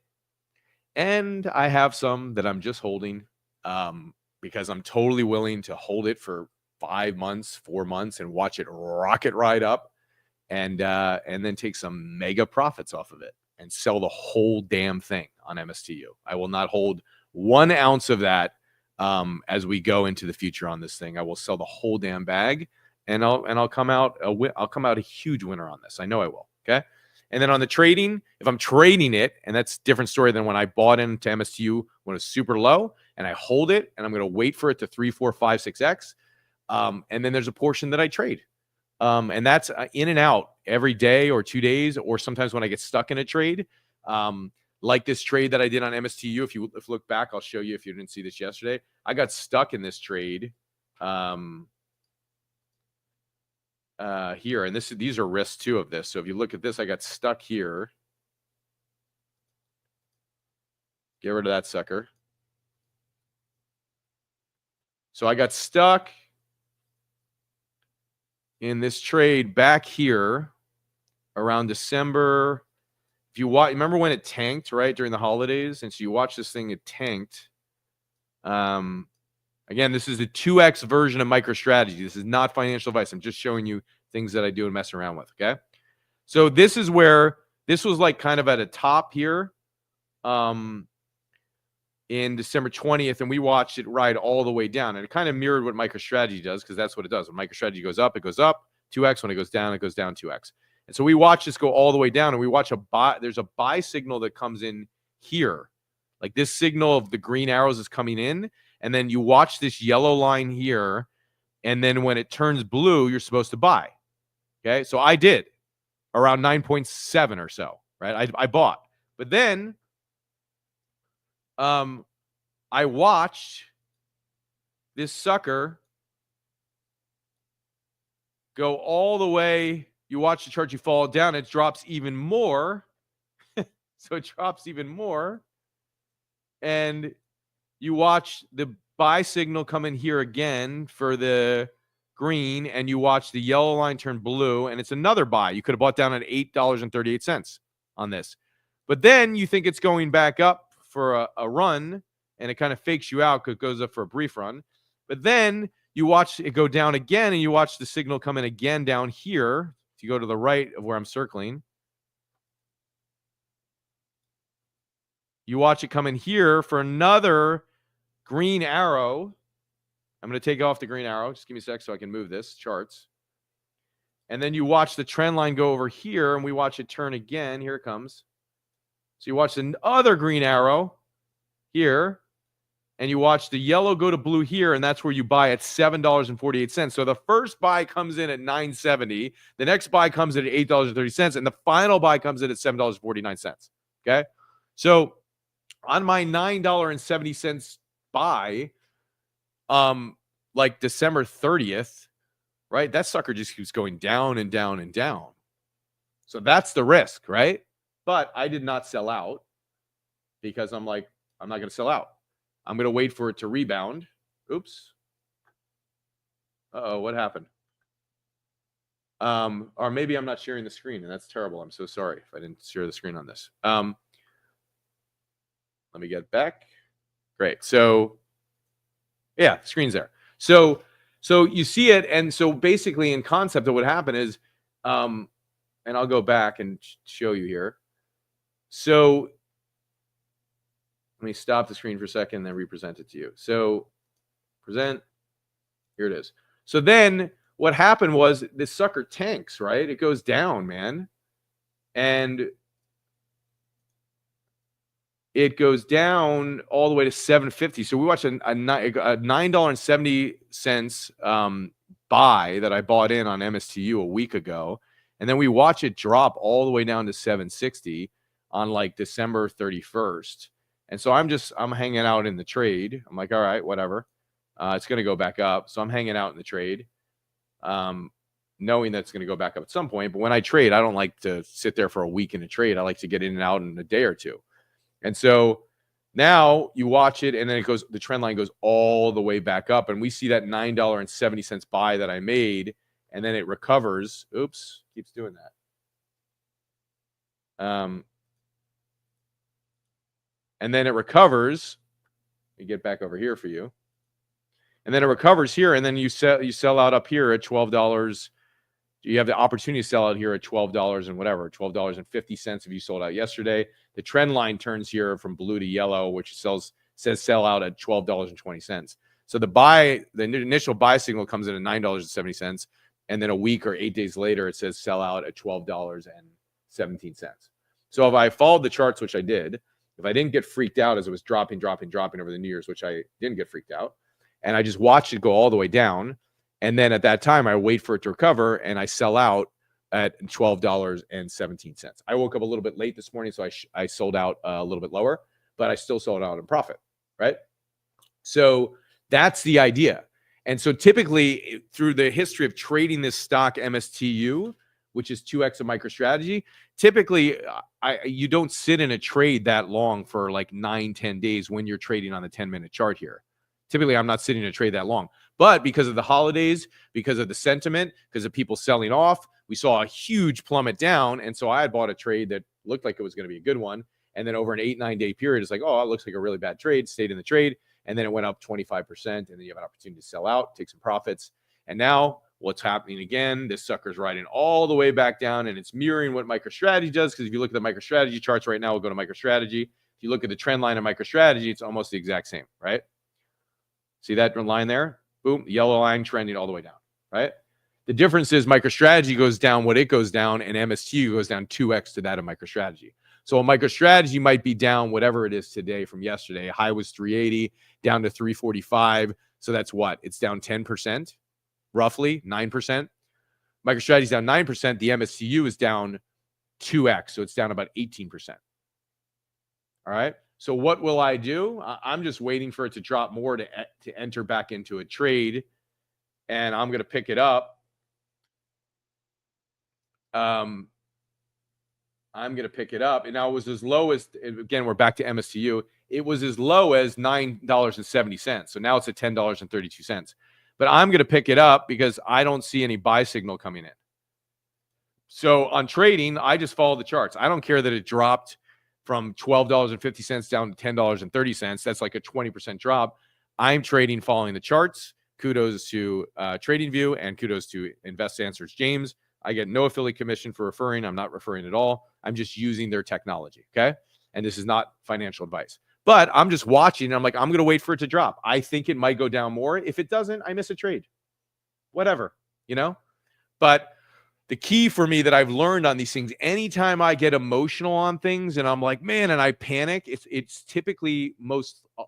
A: And I have some that I'm just holding because I'm totally willing to hold it for 5 months, 4 months, and watch it rocket right up and then take some mega profits off of it and sell the whole damn thing on MSTU. I will not hold 1 ounce of that as we go into the future on this thing. I will sell the whole damn bag, and I'll come out a huge winner on this. I know I will. Okay. And then on the trading, if I'm trading it, and that's a different story than when I bought into MSTU when it was super low, and I hold it, and I'm going to wait for it to 3, 4, 5, 6x. And then there's a portion that I trade. And that's in and out every day or 2 days, or sometimes when I get stuck in a trade, like this trade that I did on MSTU. If you look back, I'll show you if you didn't see this yesterday. I got stuck in this trade here, and these are risks too of this. So if you look at this, I got stuck here. Get rid of that sucker. So I got stuck in this trade back here around December. If you watch, remember when it tanked, right, during the holidays? And so you watch this thing, it tanked. Again, this is a 2x version of MicroStrategy. This is not financial advice. I'm just showing you things that I do and mess around with, okay? So this is where, this was like kind of at a top here in December 20th, and we watched it ride all the way down. And it kind of mirrored what MicroStrategy does, because that's what it does. When MicroStrategy goes up, it goes up 2x. When it goes down 2x. And so we watch this go all the way down, and we watch there's a buy signal that comes in here. Like this signal of the green arrows is coming in, and then you watch this yellow line here, and then when it turns blue, you're supposed to buy. Okay, so I did around 9.7 or so, right? I bought. But then I watched this sucker go all the way. You watch the chart, you fall down, it drops even more. So it drops even more. And you watch the buy signal come in here again for the green, and you watch the yellow line turn blue, and it's another buy. You could have bought down at $8.38 on this. But then you think it's going back up for a run, and it kind of fakes you out because it goes up for a brief run. But then you watch it go down again, and you watch the signal come in again down here. If you go to the right of where I'm circling, you watch it come in here for another green arrow. I'm going to take off the green arrow. Just give me a sec so I can move this charts. And then you watch the trend line go over here, and we watch it turn again. Here it comes. So you watch the other green arrow here, and you watch the yellow go to blue here, and that's where you buy at $7.48. So the first buy comes in at $9.70. The next buy comes in at $8.30, and the final buy comes in at $7.49. Okay? So on my $9.70 buy, like December 30th, right? That sucker just keeps going down and down and down. So that's the risk, right? But I did not sell out because I'm like, I'm not going to sell out. I'm going to wait for it to rebound. Oops. Uh-oh, what happened? Or maybe I'm not sharing the screen, and that's terrible. I'm so sorry if I didn't share the screen on this. Let me get back. Great. So yeah, the screen's there. So you see it, and so basically in concept of what happened is, and I'll go back and show you here. So let me stop the screen for a second and then represent it to you. So present, here it is. So then what happened was this sucker tanks, right? It goes down, man. And it goes down all the way to 750. So we watched a $9.70 buy that I bought in on MSTU a week ago. And then we watch it drop all the way down to 760 on like December 31st. And so I'm hanging out in the trade. I'm like, all right, whatever. It's going to go back up. So I'm hanging out in the trade, knowing that it's going to go back up at some point. But when I trade, I don't like to sit there for a week in a trade. I like to get in and out in a day or two. And so now you watch it, and then the trend line goes all the way back up. And we see that $9.70 buy that I made, and then it recovers. Oops, keeps doing that. And then it recovers. Let me get back over here for you. And then it recovers here, and then you sell out up here at $12. You have the opportunity to sell out here at $12 and whatever, $12.50 if you sold out yesterday. The trend line turns here from blue to yellow, which says sell out at $12.20. So the initial buy signal comes in at $9.70, and then a week or 8 days later, it says sell out at $12.17. So if I followed the charts, which I did, if I didn't get freaked out as it was dropping over the New Year's, which I didn't get freaked out, and I just watched it go all the way down, and then at that time, I wait for it to recover, and I sell out at $12.17. I woke up a little bit late this morning, so I sold out a little bit lower, but I still sold out in profit, right? So that's the idea. And so typically, through the history of trading this stock MSTU, which is 2x of MicroStrategy, typically you don't sit in a trade that long for like 9-10 days when you're trading on the 10-minute chart here. Typically, I'm not sitting in a trade that long. But because of the holidays, because of the sentiment, because of people selling off, we saw a huge plummet down. And so I had bought a trade that looked like it was going to be a good one. And then over an 8-9 day period, it's like, oh, it looks like a really bad trade, stayed in the trade. And then it went up 25%. And then you have an opportunity to sell out, take some profits. And now what's happening again? This sucker's riding all the way back down, and it's mirroring what MicroStrategy does. Because if you look at the MicroStrategy charts right now, we'll go to MicroStrategy. If you look at the trend line of MicroStrategy, it's almost the exact same, right? See that line there? Boom, yellow line trending all the way down, right? The difference is MicroStrategy goes down what it goes down, and MSTU goes down 2x to that of MicroStrategy. So a MicroStrategy might be down whatever it is today from yesterday. High was 380, down to 345. So that's what? It's down 10%, roughly 9%. MicroStrategy's down 9%. The MSTU is down 2x, so it's down about 18%. All right. So what will I do? I'm just waiting for it to drop more to enter back into a trade, and I'm going to pick it up. I'm going to pick it up, and now it was as low as, again, we're back to MSTU. It was as low as $9.70. So now it's at $10.32. But I'm going to pick it up because I don't see any buy signal coming in. So on trading, I just follow the charts. I don't care that it dropped from $12.50 down to $10.30. That's like a 20% drop. I'm trading following the charts. Kudos to TradingView, and kudos to Invest Answers James. I get no affiliate commission for referring. I'm not referring at all. I'm just using their technology, okay? And this is not financial advice. But I'm just watching, and I'm like, I'm going to wait for it to drop. I think it might go down more. If it doesn't, I miss a trade. Whatever, you know? But the key for me that I've learned on these things, anytime I get emotional on things and I'm like, man, and I panic, it's typically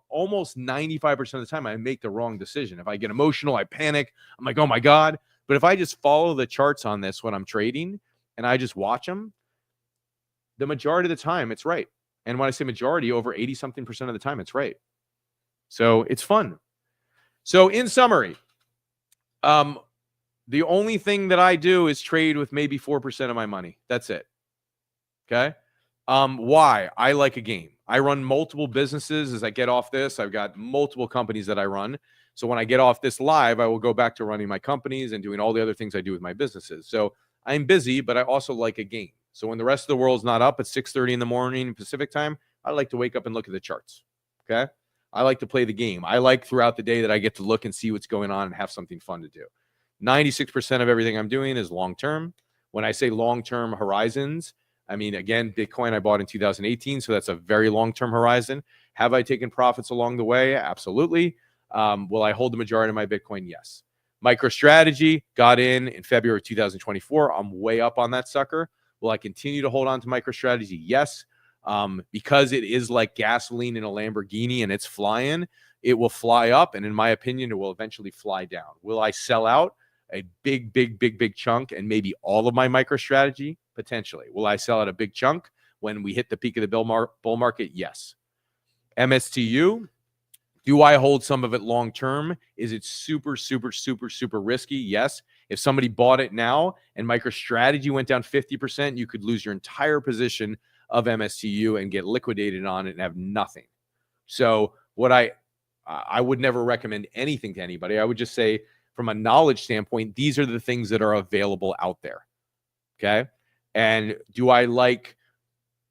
A: almost 95% of the time I make the wrong decision. If I get emotional, I panic. I'm like, oh my God. But if I just follow the charts on this when I'm trading and I just watch them, the majority of the time it's right. And when I say majority, over 80-something% of the time it's right. So it's fun. So in summary, the only thing that I do is trade with maybe 4% of my money. That's it. Okay. Why? I like a game. I run multiple businesses. As I get off this, I've got multiple companies that I run. So when I get off this live, I will go back to running my companies and doing all the other things I do with my businesses. So I'm busy, but I also like a game. So when the rest of the world's not up at 6:30 in the morning Pacific time, I like to wake up and look at the charts. Okay. I like to play the game. I like throughout the day that I get to look and see what's going on and have something fun to do. 96% of everything I'm doing is long-term. When I say long-term horizons, I mean, again, Bitcoin I bought in 2018, so that's a very long-term horizon. Have I taken profits along the way? Absolutely. Will I hold the majority of my Bitcoin? Yes. MicroStrategy got in February 2024. I'm way up on that sucker. Will I continue to hold on to MicroStrategy? Yes. Because it is like gasoline in a Lamborghini and it's flying, it will fly up. And in my opinion, it will eventually fly down. Will I sell out a big chunk and maybe all of my MicroStrategy? Potentially. Will I sell out a big chunk when we hit the peak of the bull market? Yes. MSTU, do I hold some of it long term? Is it super risky? Yes. If somebody bought it now and MicroStrategy went down 50%, you could lose your entire position of MSTU and get liquidated on it and have nothing. So what I would never recommend anything to anybody. I would just say from a knowledge standpoint, these are the things that are available out there. Okay. And do I like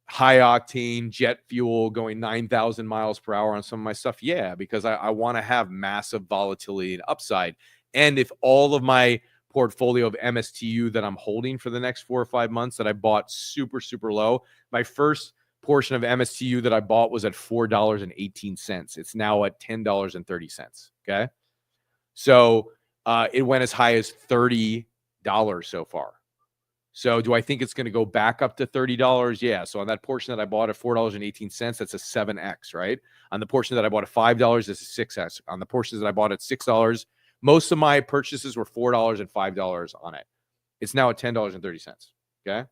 A: high octane jet fuel going 9,000 miles per hour on some of my stuff? Yeah, because I want to have massive volatility and upside. And if all of my portfolio of MSTU that I'm holding for the next 4 or 5 months that I bought super low, my first portion of MSTU that I bought was at $4.18. It's now at $10.30. Okay. So it went as high as $30 so far. So do I think it's going to go back up to $30? Yeah. So on that portion that I bought at $4.18, that's a 7x, right? On the portion that I bought at $5, it's a 6x. On the portions that I bought at $6, most of my purchases were $4 and $5 on it. It's now at $10.30. Okay.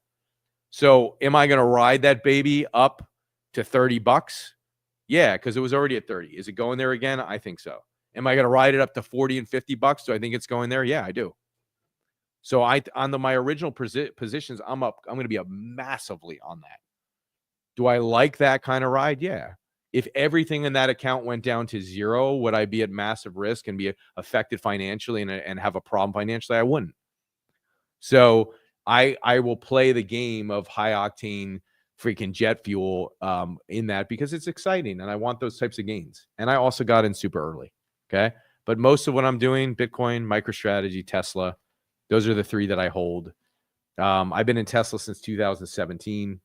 A: So am I going to ride that baby up to $30? Yeah, because it was already at 30. Is it going there again? I think so. Am I going to ride it up to 40 and $50? Do I think it's going there? Yeah, I do. So my original positions, I'm going to be up massively on that. Do I like that kind of ride? Yeah. If everything in that account went down to zero, would I be at massive risk and be affected financially and have a problem financially? I wouldn't. So I will play the game of high octane freaking jet fuel in that because it's exciting and I want those types of gains. And I also got in super early. Okay. But most of what I'm doing, Bitcoin, MicroStrategy, Tesla, those are the three that I hold. I've been in Tesla since 2017.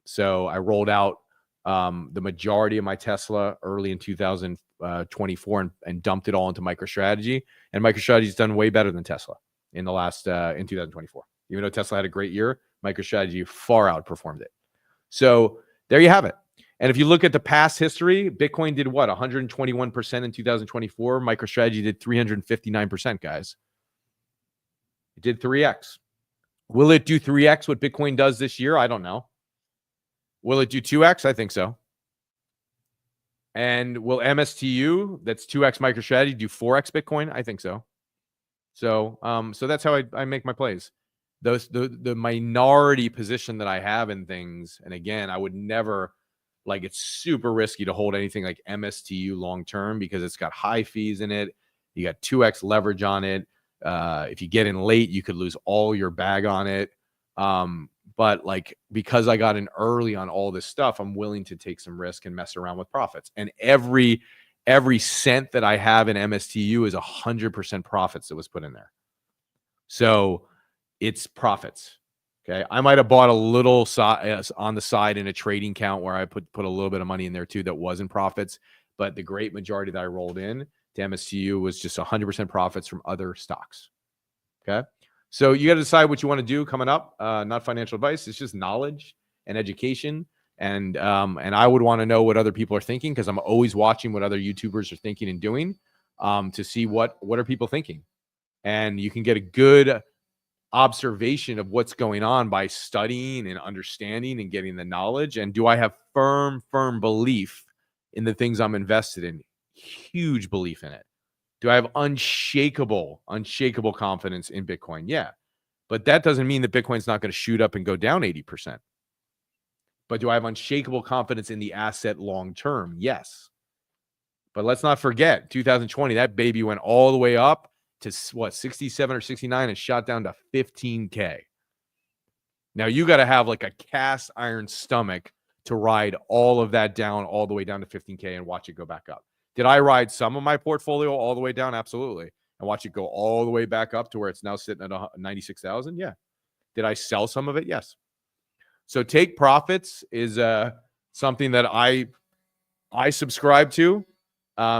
A: So I rolled out the majority of my Tesla early in 2024 and dumped it all into MicroStrategy. And MicroStrategy's done way better than Tesla in the last in 2024. Even though Tesla had a great year, MicroStrategy far outperformed it. So there you have it. And if you look at the past history, Bitcoin did what? 121% in 2024. MicroStrategy did 359%, guys. It did 3x. Will it do 3x what Bitcoin does this year? I don't know. Will it do 2x? I think so. And will MSTU, that's 2x MicroStrategy, do 4x Bitcoin? I think so. So that's how I make my plays. The minority position that I have in things, and again, I would never, like, it's super risky to hold anything like MSTU long term because it's got high fees in it. You got 2x leverage on it. If you get in late, you could lose all your bag on it. But like, because I got in early on all this stuff, I'm willing to take some risk and mess around with profits. And every cent that I have in MSTU is 100% profits that was put in there. So it's profits. Okay. I might have bought a little on the side in a trading count where I put a little bit of money in there too that wasn't profits, but the great majority that I rolled in to MSTU was just 100% profits from other stocks. Okay. So you got to decide what you want to do coming up. Not financial advice. It's just knowledge and education. And I would want to know what other people are thinking because I'm always watching what other YouTubers are thinking and doing to see what are people thinking. And you can get a good observation of what's going on by studying and understanding and getting the knowledge. And do I have firm belief in the things I'm invested in? Huge belief in it. Do I have unshakable confidence in Bitcoin? Yeah. But that doesn't mean that Bitcoin's not going to shoot up and go down 80%. But do I have unshakable confidence in the asset long term? Yes. But let's not forget, 2020, that baby went all the way up to what, 67 or 69 and shot down to 15K. Now you got to have like a cast iron stomach to ride all of that down, all the way down to 15K and watch it go back up. Did I ride some of my portfolio all the way down? Absolutely. And watch it go all the way back up to where it's now sitting at 96,000? Yeah. Did I sell some of it? Yes. So take profits is something that I subscribe to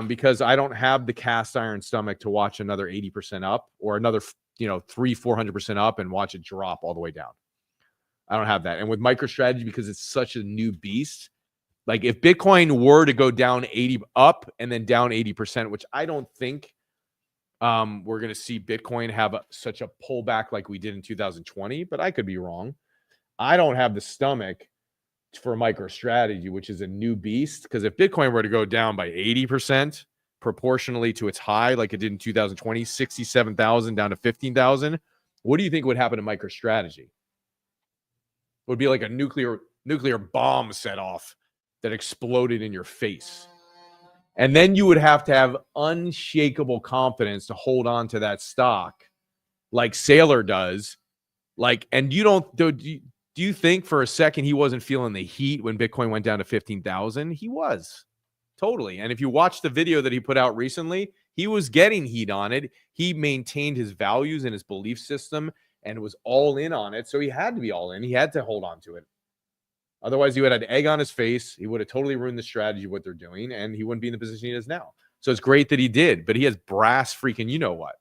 A: because I don't have the cast iron stomach to watch another 80% up or another 400% up and watch it drop all the way down. I don't have that. And with MicroStrategy, because it's such a new beast, like if Bitcoin were to go down 80 up and then down 80%, which I don't think we're going to see Bitcoin have such a pullback like we did in 2020, but I could be wrong. I don't have the stomach for MicroStrategy, which is a new beast, because if Bitcoin were to go down by 80% proportionally to its high, like it did in 2020, 67,000 down to 15,000, what do you think would happen to MicroStrategy? It would be like a nuclear bomb set off that exploded in your face. And then you would have to have unshakable confidence to hold on to that stock like Saylor does. Like, and you don't, do you think for a second he wasn't feeling the heat when Bitcoin went down to 15,000? He was. Totally. And if you watch the video that he put out recently, he was getting heat on it. He maintained his values and his belief system and was all in on it. So he had to be all in. He had to hold on to it. Otherwise, he would have had egg on his face. He would have totally ruined the strategy of what they're doing, and he wouldn't be in the position he is now. So it's great that he did, but he has brass freaking you know what.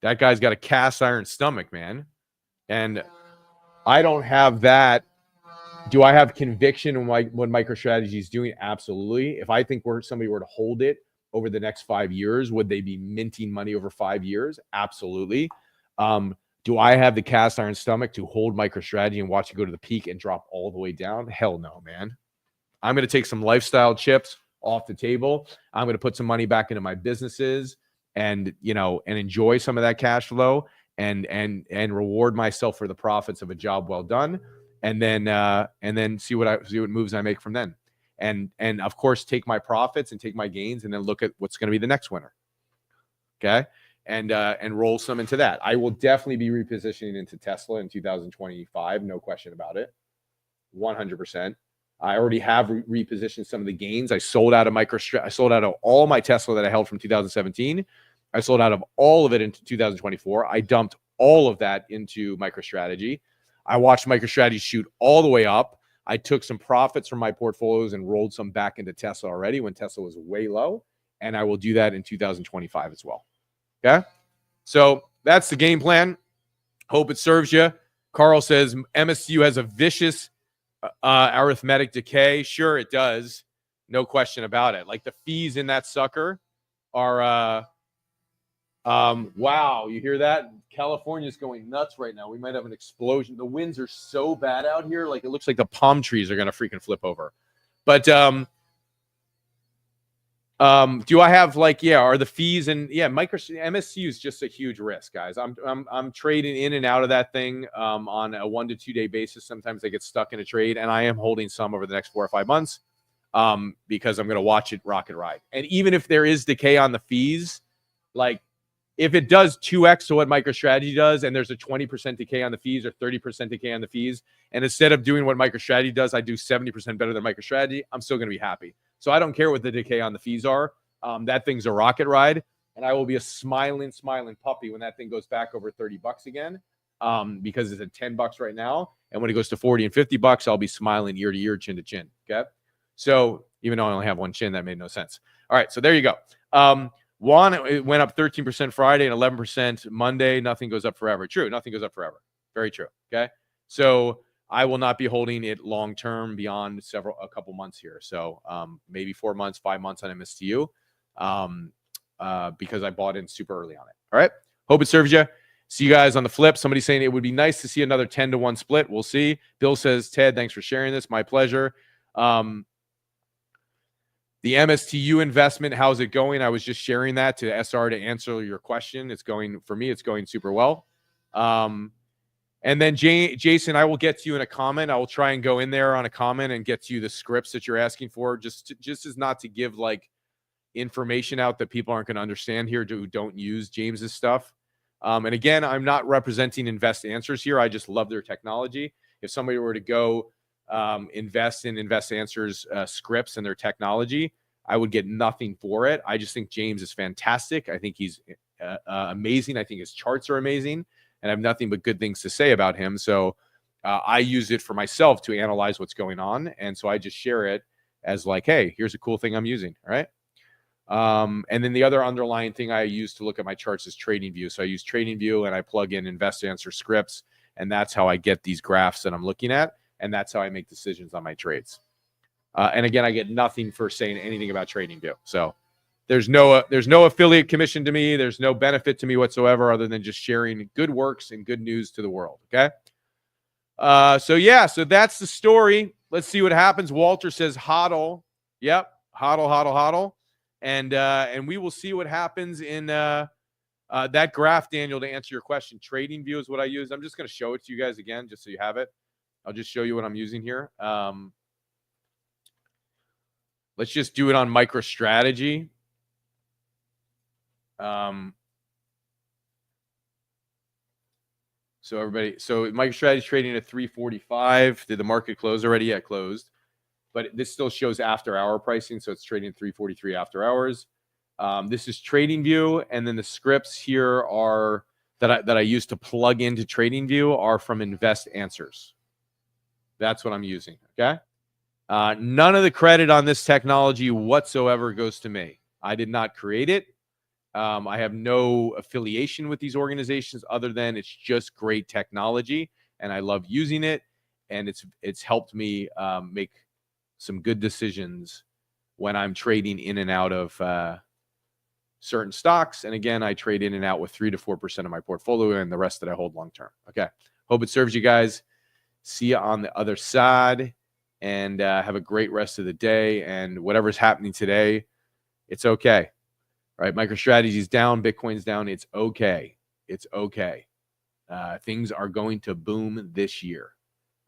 A: That guy's got a cast iron stomach, man. And I don't have that. Do I have conviction in what MicroStrategy is doing? Absolutely. If I think somebody were to hold it over the next 5 years, would they be minting money over 5 years? Absolutely. Do I have the cast iron stomach to hold MicroStrategy and watch it go to the peak and drop all the way down? Hell no, man. I'm going to take some lifestyle chips off the table. I'm going to put some money back into my businesses and enjoy some of that cash flow and reward myself for the profits of a job well done. And then see what moves I make from then. And of course, take my profits and take my gains and then look at what's going to be the next winner. Okay. And roll some into that. I will definitely be repositioning into Tesla in 2025. No question about it. 100%. I already have repositioned some of the gains. I sold out of MicroStrategy. I sold out of all my Tesla that I held from 2017. I sold out of all of it into 2024. I dumped all of that into MicroStrategy. I watched MicroStrategy shoot all the way up. I took some profits from my portfolios and rolled some back into Tesla already when Tesla was way low. And I will do that in 2025 as well. Okay, so that's the game plan. Hope it serves you. Carl says MSTU has a vicious arithmetic decay. Sure, it does. No question about it. Like the fees in that sucker are, wow, you hear that? California's going nuts right now. We might have an explosion. The winds are so bad out here. Like it looks like the palm trees are going to freaking flip over. But, do I have are the fees and MSTU is just a huge risk, guys. I'm trading in and out of that thing on a 1 to 2 day basis. Sometimes I get stuck in a trade, and I am holding some over the next 4 or 5 months because I'm going to watch it rocket ride. And even if there is decay on the fees, like if it does 2x to what MicroStrategy does, and there's a 20% decay on the fees or 30% decay on the fees, and instead of doing what MicroStrategy does, I do 70% better than MicroStrategy, I'm still going to be happy. So I don't care what the decay on the fees are. That thing's a rocket ride, and I will be a smiling puppy when that thing goes back over $30 again, because it's at $10 right now. And when it goes to 40 and $50, I'll be smiling ear to ear, chin to chin. Okay. So even though I only have one chin, that made no sense. All right. So there you go. It went up 13% Friday and 11% Monday. Nothing goes up forever. True. Nothing goes up forever. Very true. Okay. So I will not be holding it long term beyond a couple months here. So maybe 4 months, 5 months on MSTU because I bought in super early on it. All right. Hope it serves you. See you guys on the flip. Somebody saying it would be nice to see another 10-to-1 split. We'll see. Bill says, Ted, thanks for sharing this. My pleasure. The MSTU investment, how's it going? I was just sharing that to SR to answer your question. It's going, for me, it's going super well. And then Jason, I will get to you in a comment. I will try and go in there on a comment and get to you the scripts that you're asking for, just as not to give like information out that people aren't going to understand here who don't use James's stuff. And again, I'm not representing Invest Answers here. I just love their technology. If somebody were to go invest in Invest Answers scripts and their technology, I would get nothing for it. I just think James is fantastic. I think he's amazing. I think his charts are amazing, and I have nothing but good things to say about him. So I use it for myself to analyze what's going on. And so I just share it as like, hey, here's a cool thing I'm using. All right. And then the other underlying thing I use to look at my charts is TradingView. So I use TradingView and I plug in Invest Answer scripts, and that's how I get these graphs that I'm looking at, and that's how I make decisions on my trades. And again, I get nothing for saying anything about TradingView. So there's no affiliate commission to me. There's no benefit to me whatsoever other than just sharing good works and good news to the world. Okay. So that's the story. Let's see what happens. Walter says hodl. Yep. Hodl. And we will see what happens in that graph, Daniel, to answer your question. TradingView is what I use. I'm just going to show it to you guys again, just so you have it. I'll just show you what I'm using here. Let's just do it on MicroStrategy. So MicroStrategy is trading at 345. Did the market close already? Yeah, it closed. But this still shows after hour pricing, so it's trading 343 after hours. This is TradingView, and then the scripts here are that I use to plug into TradingView are from Invest Answers. That's what I'm using. Okay. None of the credit on this technology whatsoever goes to me. I did not create it. I have no affiliation with these organizations other than it's just great technology, and I love using it, and it's helped me make some good decisions when I'm trading in and out of certain stocks. And again, I trade in and out with 3 to 4% of my portfolio, and the rest that I hold long term. Okay. Hope it serves you guys. See you on the other side, and have a great rest of the day. And whatever's happening today, it's okay. Right? MicroStrategy's down, Bitcoin's down. It's okay. It's okay. Things are going to boom this year.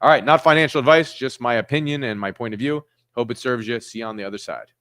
A: All right, not financial advice, just my opinion and my point of view. Hope it serves you. See you on the other side.